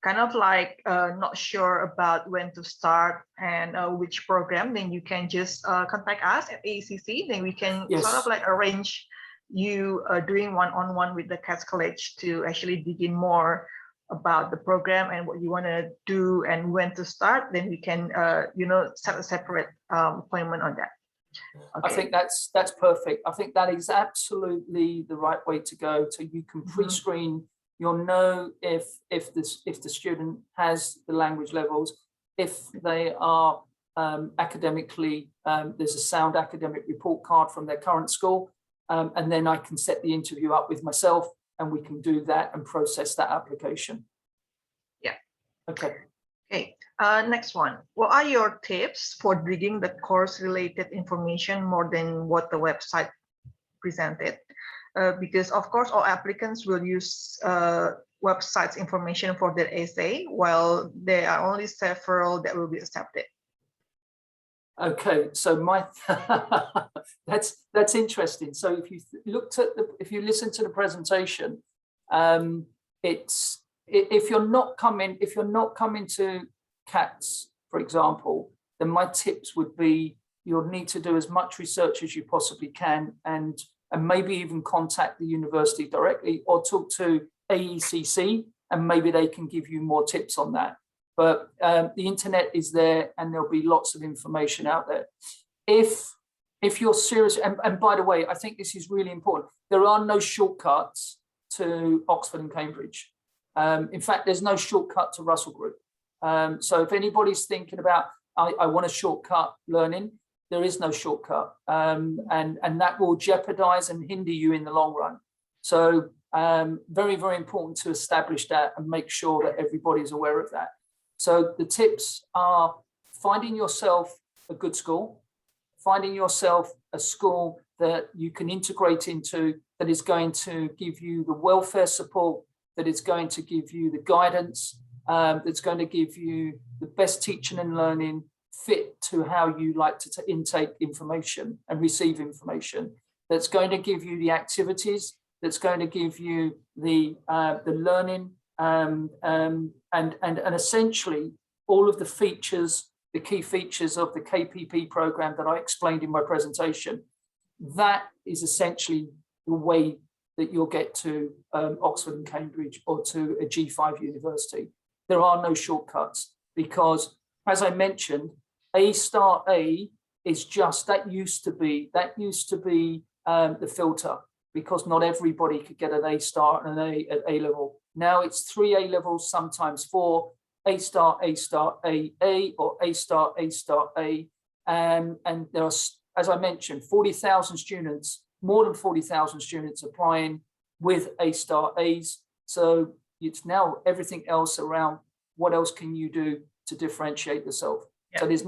kind of like not sure about when to start and which program, then you can just contact us at AECC. Then we can sort of like arrange you doing one-on-one with the CATS College to actually dig in more about the program and what you want to do and when to start, then we can, set a separate appointment on that. Okay. I think that's perfect. I think that is absolutely the right way to go. So you can pre-screen. You'll know if the student has the language levels, if they are academically, there's a sound academic report card from their current school, and then I can set the interview up with myself, and we can do that and process that application. Yeah. Okay. Okay. Next one. What are your tips for digging the course-related information more than what the website presented? Because of course, all applicants will use websites information for their essay, while there are only several that will be accepted. Okay, so that's interesting. So if you if you listen to the presentation, if you're not coming to CATS, for example, then my tips would be you'll need to do as much research as you possibly can, and maybe even contact the university directly or talk to aecc, and maybe they can give you more tips on that. But the internet is there, and there'll be lots of information out there. If you're serious, and by the way, I think this is really important, there are no shortcuts to Oxford and Cambridge. In fact, there's no shortcut to Russell Group. So if anybody's thinking about, I want a shortcut learning, there is no shortcut, and that will jeopardize and hinder you in the long run. So very, very important to establish that and make sure that everybody's aware of that. So the tips are finding yourself a good school, finding yourself a school that you can integrate into, that is going to give you the welfare support, that is going to give you the guidance, that's going to give you the best teaching and learning fit to how you like to intake information and receive information, that's going to give you the activities, that's going to give you the learning, and essentially all of the features, the key features of the KPP program that I explained in my presentation. That is essentially the way that you'll get to Oxford and Cambridge or to a G5 university. There are no shortcuts because, as I mentioned, A*A is just, that used to be the filter, because not everybody could get an A* and an A at A level. Now it's 3 A levels, sometimes 4, A*, A*, or A*, and there are, as I mentioned, 40,000 students, more than 40,000 students applying with A*As. So it's now everything else around what else can you do to differentiate yourself. Yeah. So there's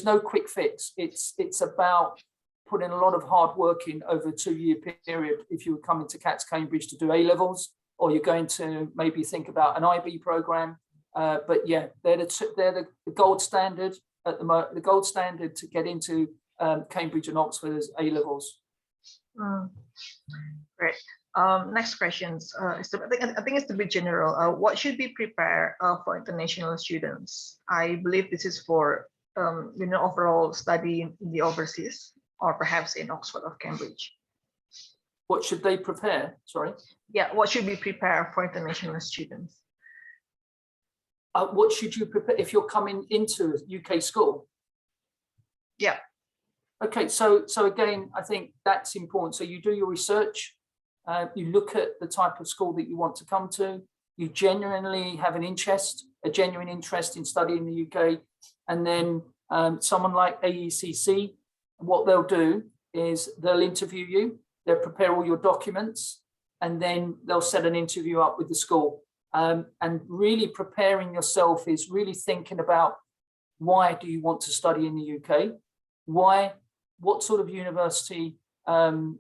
no quick fix. It's about putting a lot of hard work in over a 2-year period. If you were coming to CATS Cambridge to do A levels, or you're going to maybe think about an IB program. But yeah, they're the gold standard at the moment. The gold standard to get into Cambridge and Oxford is A levels. Great. Next questions. I think it's a bit general. What should be prepared for international students? I believe this is for overall study in the overseas, or perhaps in Oxford or Cambridge. What should they prepare? Sorry. Yeah, what should be prepared for international students? What should you prepare if you're coming into a UK school? Yeah. Okay, so again, I think that's important. So you do your research, you look at the type of school that you want to come to, you genuinely have a genuine interest in studying in the UK, and then someone like AECC, what they'll do is they'll interview you, they'll prepare all your documents, and then they'll set an interview up with the school. And really preparing yourself is really thinking about, why do you want to study in the UK? What sort of university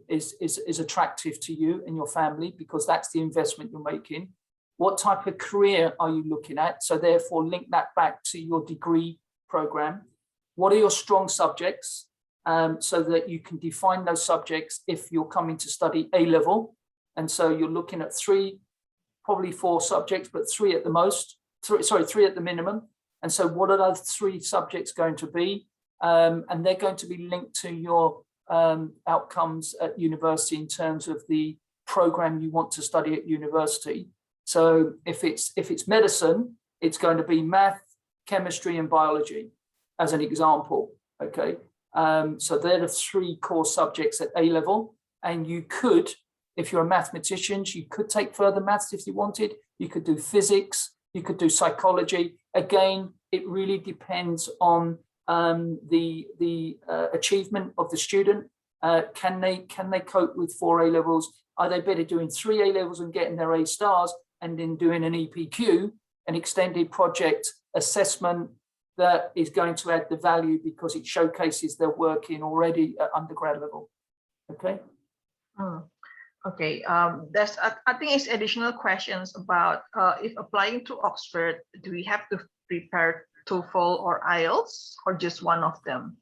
is attractive to you and your family, because that's the investment you're making. What type of career are you looking at? So therefore link that back to your degree program. What are your strong subjects? So that you can define those subjects if you're coming to study A level. And so you're looking at 3, probably 4 subjects, but 3 at the most, 3 at the minimum. And so what are those 3 subjects going to be? And they're going to be linked to your outcomes at university in terms of the program you want to study at university. So if it's medicine, it's going to be math, chemistry, and biology, as an example. Okay, so they're the 3 core subjects at A level, and you could, if you're a mathematician, you could take further maths if you wanted. You could do physics, you could do psychology. Again, it really depends on the achievement of the student. Can they cope with 4 A levels? Are they better doing 3 A levels and getting their A stars and then doing an EPQ, an extended project assessment that is going to add the value because it showcases their work in already at undergrad level? Okay. Okay, I think it's additional questions about if applying to Oxford, do we have to prepare TOEFL or IELTS or just one of them?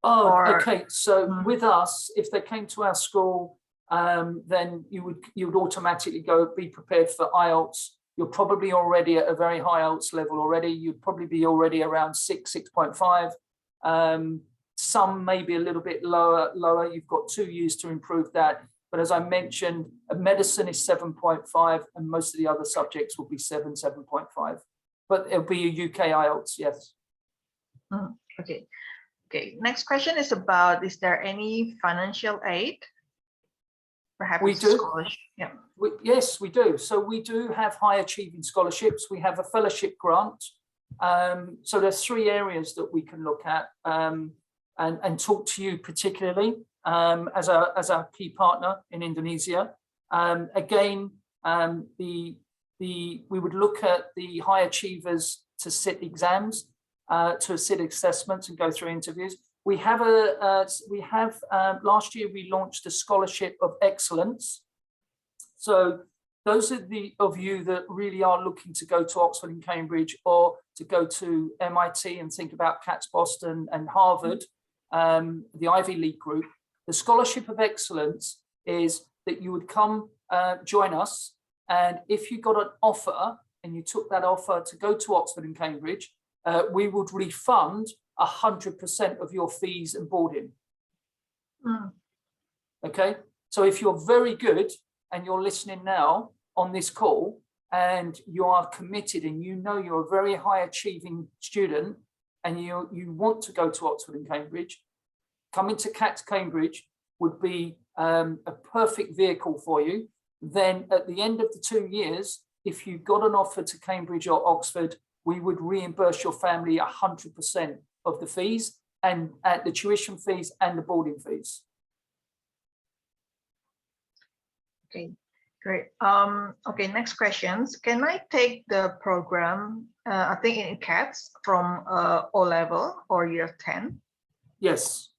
Oh, okay. So with us, if they came to our school, then you would automatically be prepared for IELTS. You're probably already at a very high IELTS level already. You'd probably be already around 6.5. Some maybe a little bit lower. You've got 2 years to improve that. But as I mentioned, medicine is 7.5, and most of the other subjects will be 7.5. But it'll be a UK IELTS, yes. Okay. Okay. Next question is about: is there any financial aid? Perhaps we do. Scholarship. Yeah. Yes, we do. So we do have high achieving scholarships. We have a fellowship grant. So there's 3 areas that we can look at and talk to you particularly as our key partner in Indonesia. Again, we would look at the high achievers to sit exams, to sit assessments and go through interviews. We have last year we launched a scholarship of excellence. So those of you that really are looking to go to Oxford and Cambridge, or to go to MIT and think about CATS Boston and Harvard, the Ivy League group, the scholarship of excellence is that you would come join us, and if you got an offer and you took that offer to go to Oxford and Cambridge, we would refund 100% of your fees and boarding. Okay, so if you're very good and you're listening now on this call and you are committed and you know you're a very high achieving student and you want to go to Oxford and Cambridge, coming to CATS Cambridge would be a perfect vehicle for you. Then at the end of the 2 years, if you got an offer to Cambridge or Oxford, we would reimburse your family 100% of the fees and the tuition fees and the boarding fees. Okay, great. Okay, next questions. Can I take the program, I think in CATS, from O level or year 10? Yes,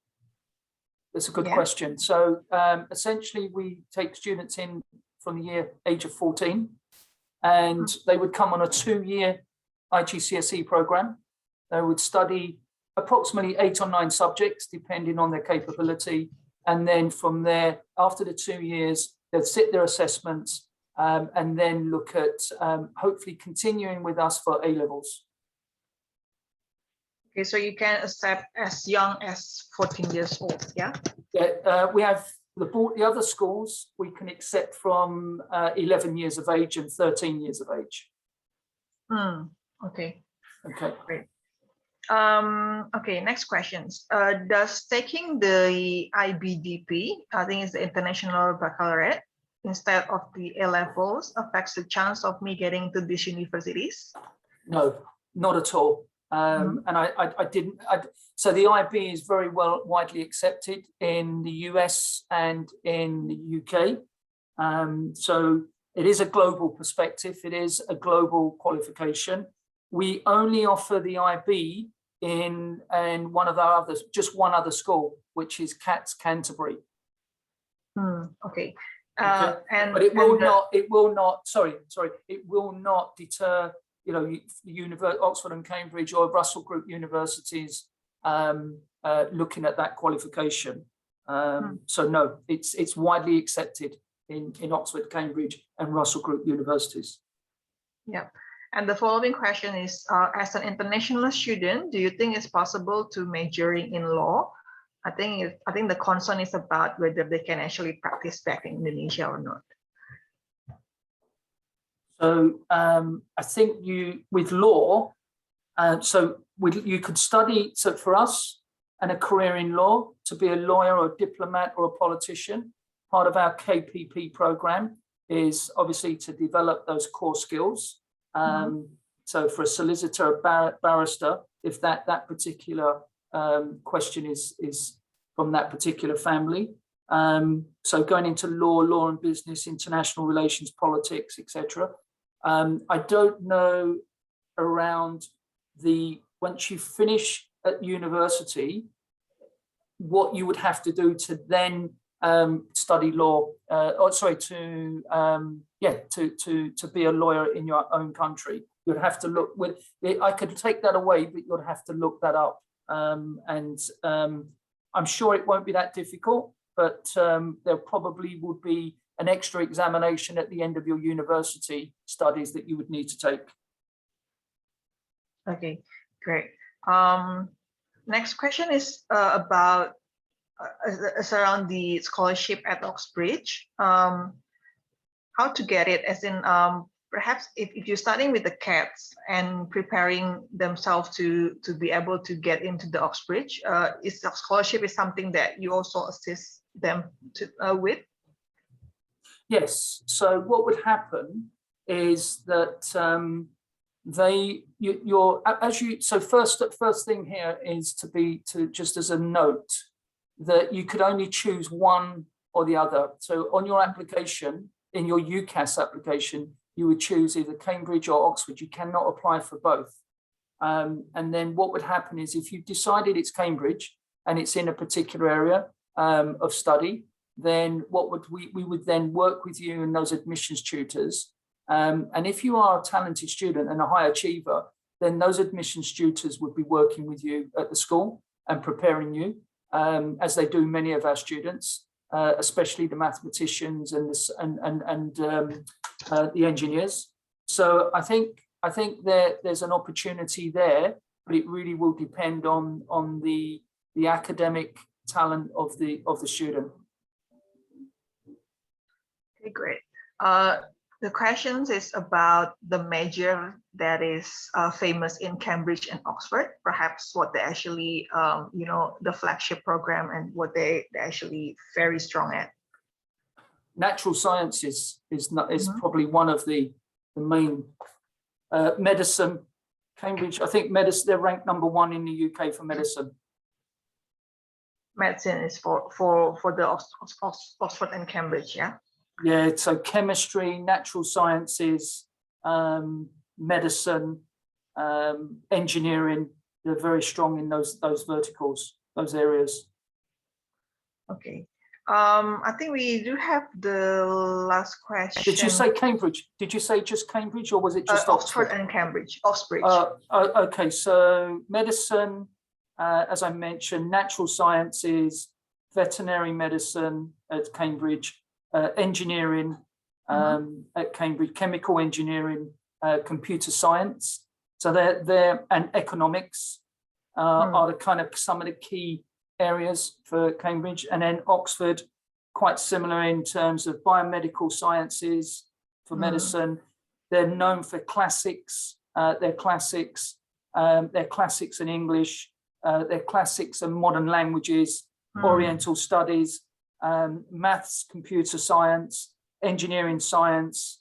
that's a good question. So essentially we take students in from the age of 14, and they would come on a 2-year IGCSE program. They would study approximately 8 or 9 subjects, depending on their capability. And then from there, after the 2 years, they'd sit their assessments and then look at hopefully continuing with us for A levels. Okay, so you can accept as young as 14 years old, yeah? Yeah, we have the other schools we can accept from 11 years of age and 13 years of age. Okay. Okay. Great. Okay, next questions. Does taking the IBDP, I think it's the International Baccalaureate, instead of the A levels affects the chance of me getting to these universities? No, not at all. And so the IB is very widely accepted in the US and in the UK. So it is a global perspective. It is a global qualification. We only offer the IB in one of our others, just one other school, which is CATS Canterbury. Okay. But it will not deter, you know, Oxford and Cambridge or Russell Group universities looking at that qualification. So no, it's widely accepted in Oxford, Cambridge, and Russell Group universities. Yeah. And the following question is, as an international student, do you think it's possible to majoring in law? I think the concern is about whether they can actually practice back in Indonesia or not. So I think with law, you could study. So for us, and a career in law, to be a lawyer or a diplomat or a politician, part of our KPP program is obviously to develop those core skills. So for a solicitor, a barrister, if that particular question is from that particular family. So going into law and business, international relations, politics, etc. I don't know around once you finish at university, what you would have to do to then study law, to be a lawyer in your own country. You'd have to look I could take that away, but you'd have to look that up. I'm sure it won't be that difficult, but there probably would be an extra examination at the end of your university studies that you would need to take. Okay, great. Next question is about around the scholarship at Oxbridge. How to get it, as in perhaps if you're starting with the CATs and preparing themselves to be able to get into the Oxbridge, is the scholarship is something that you also assist them with? Yes. So what would happen is that first thing here is just as a note that you could only choose one or the other. So on your application, in your Igcse application, you would choose either Cambridge or Oxford. You cannot apply for both. And then what would happen is if you decided it's Cambridge and it's in a particular area of study, then we would then work with you and those admissions tutors. And if you are a talented student and a high achiever, then those admissions tutors would be working with you at the school and preparing you, as they do many of our students, especially the mathematicians and the engineers. So I think there's an opportunity there, but it really will depend on the academic talent of the student. Okay, great. The questions is about the major that is famous in Cambridge and Oxford, perhaps what they actually, the flagship program and what they're actually very strong at. Natural sciences is probably one of the main. Medicine, Cambridge, I think medicine, they're ranked #1 in the UK for medicine. Medicine is for the Oxford and Cambridge, yeah? Yeah, so chemistry, natural sciences, medicine, engineering, they're very strong in those verticals, those areas. Okay. I think we do have the last question. Did you say Cambridge? Did you say just Cambridge, or was it just Oxford and Cambridge? Oxbridge. Okay, so medicine, as I mentioned, natural sciences, veterinary medicine at Cambridge, engineering at Cambridge, chemical engineering, computer science. So they're and economics are the kind of some of the key areas for Cambridge. And then Oxford, quite similar in terms of biomedical sciences for medicine. They're known for classics, their classics in English, their classics and modern languages, Oriental studies, maths, computer science, engineering science,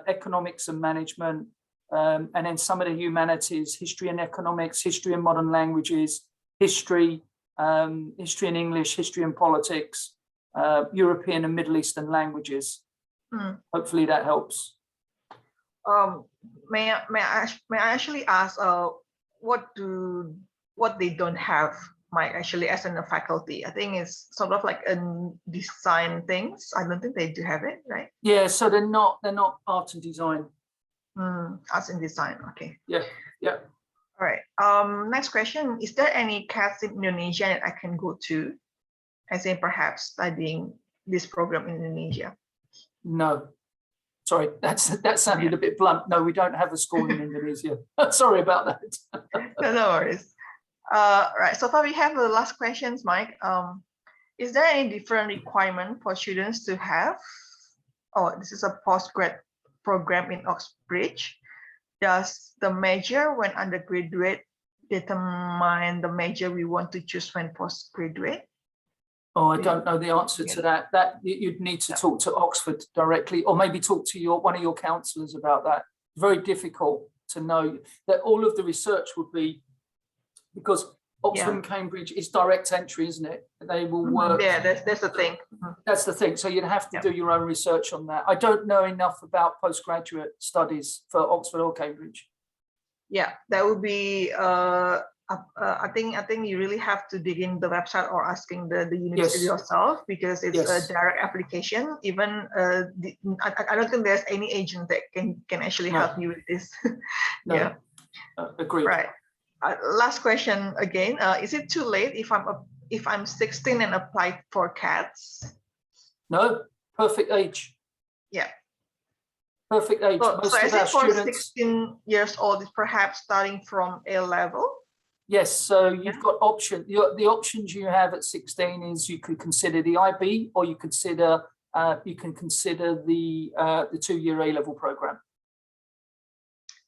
economics and management, and then some of the humanities, history and economics, history and modern languages, history and English, history and politics, European and Middle Eastern languages. Hopefully that helps. May I actually ask what they don't have actually as in the faculty? I think it's sort of like a design things. I don't think they do have it, right? Yeah, so they're not art and design. Arts and design, okay. Yeah. All right. Next question. Is there any CATs in Indonesia that I can go to, as in perhaps studying this program in Indonesia? No. Sorry, that sounded a bit blunt. No, we don't have a school in Indonesia. Sorry about that. No worries. Right. So far, we have the last questions, Mike. Is there any different requirement for students to have? Oh, this is a postgrad program in Oxbridge. Does the major when undergraduate determine the major we want to choose when postgraduate? Oh, I don't know the answer to that. That you'd need to talk to Oxford directly, or maybe talk to one of your counsellors about that. Very difficult to know. That all of the research would be, because Oxford and Cambridge is direct entry, isn't it? They will work. Yeah, that's the thing. That's the thing. So you'd have to do your own research on that. I don't know enough about postgraduate studies for Oxford or Cambridge. Yeah, that would be. I think you really have to dig in the website or asking the university yourself, because it's a direct application. Even I don't think there's any agent that can actually help you with this. No. Agreed. Right. Last question again. Is it too late if I'm 16 and apply for CATS? No, perfect age. Yeah. Perfect age. So Most I of our think for students, 16 years old is perhaps starting from A level. yes. So you've got option. The options you have at 16 is you could consider the IB, or you can consider the 2-year A level program.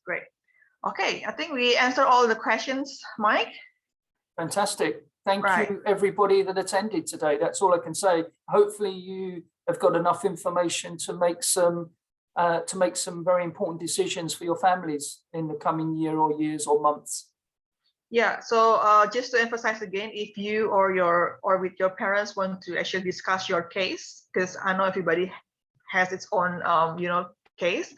Great. Okay, I think we answered all the questions, Mike. Fantastic. Thank you, everybody that attended today. That's all I can say. Hopefully you have got enough information to make some very important decisions for your families in the coming year or years or months. Yeah, so just to emphasize again, if you or with your parents want to actually discuss your case, because I know everybody has its own case,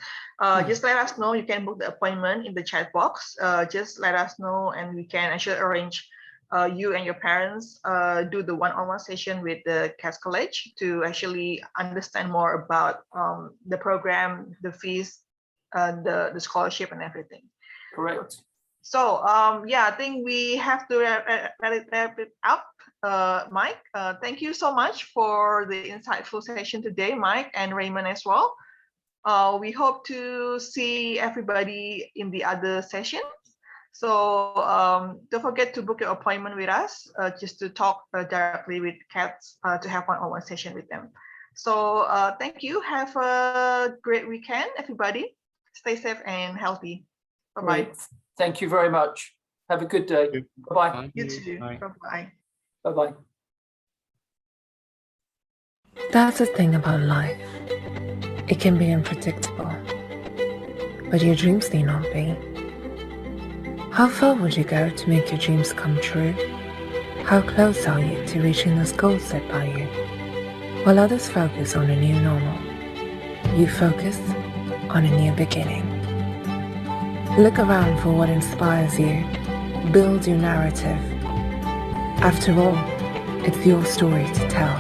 just let us know. You can book the appointment in the chat box. Just let us know, and we can actually arrange you and your parents do the one-on-one session with the CATS College to actually understand more about the program, the fees, the scholarship, and everything. Correct. So I think we have to wrap it up. Mike, thank you so much for the insightful session today, Mike and Raymond as well. We hope to see everybody in the other sessions. So don't forget to book your appointment with us, just to talk directly with CATS, to have one-on-one session with them. So thank you. Have a great weekend, everybody. Stay safe and healthy. Bye-bye. Thank you very much. Have a good day. Bye-bye. You too. Bye-bye. Bye-bye. That's the thing about life. It can be unpredictable, but your dreams need not be. How far would you go to make your dreams come true? How close are you to reaching those goals set by you? While others focus on a new normal, you focus on a new beginning. Look around for what inspires you. Build your narrative. After all, it's your story to tell.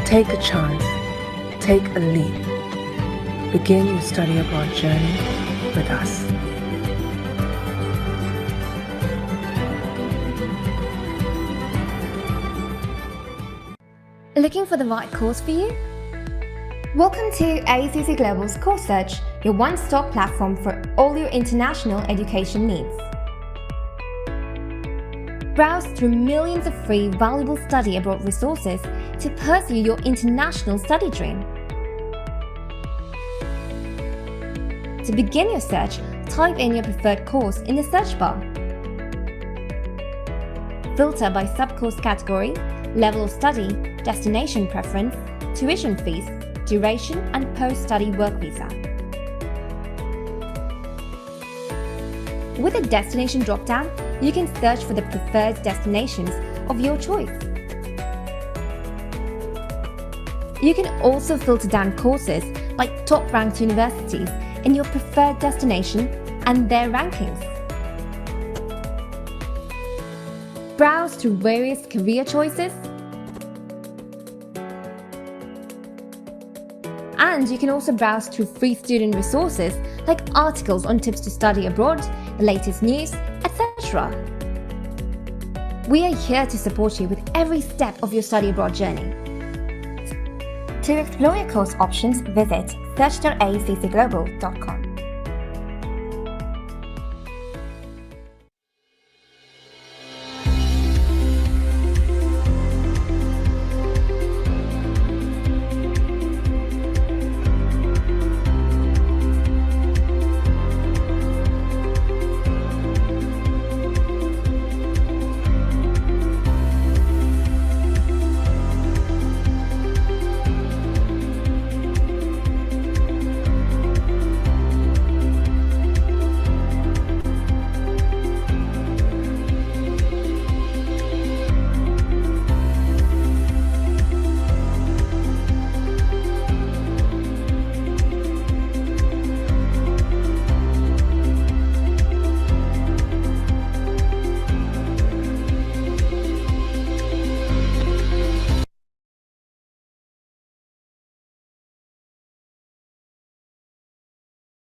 Take a chance. Take a leap. Begin your study abroad journey with us. Looking for the right course for you? Welcome to AECC Global's Course Search, your one-stop platform for all your international education needs. Browse through millions of free, valuable study abroad resources to pursue your international study dream. To begin your search, type in your preferred course in the search bar. Filter by sub-course category, level of study, destination preference, tuition fees, duration, and post-study work visa. With a destination drop-down, you can search for the preferred destinations of your choice. You can also filter down courses by top-ranked universities in your preferred destination and their rankings. Browse through various career choices, and you can also browse through free student resources like articles on tips to study abroad, the latest news, etc. We are here to support you with every step of your study abroad journey. To explore your course options, visit search.aecc.global.com.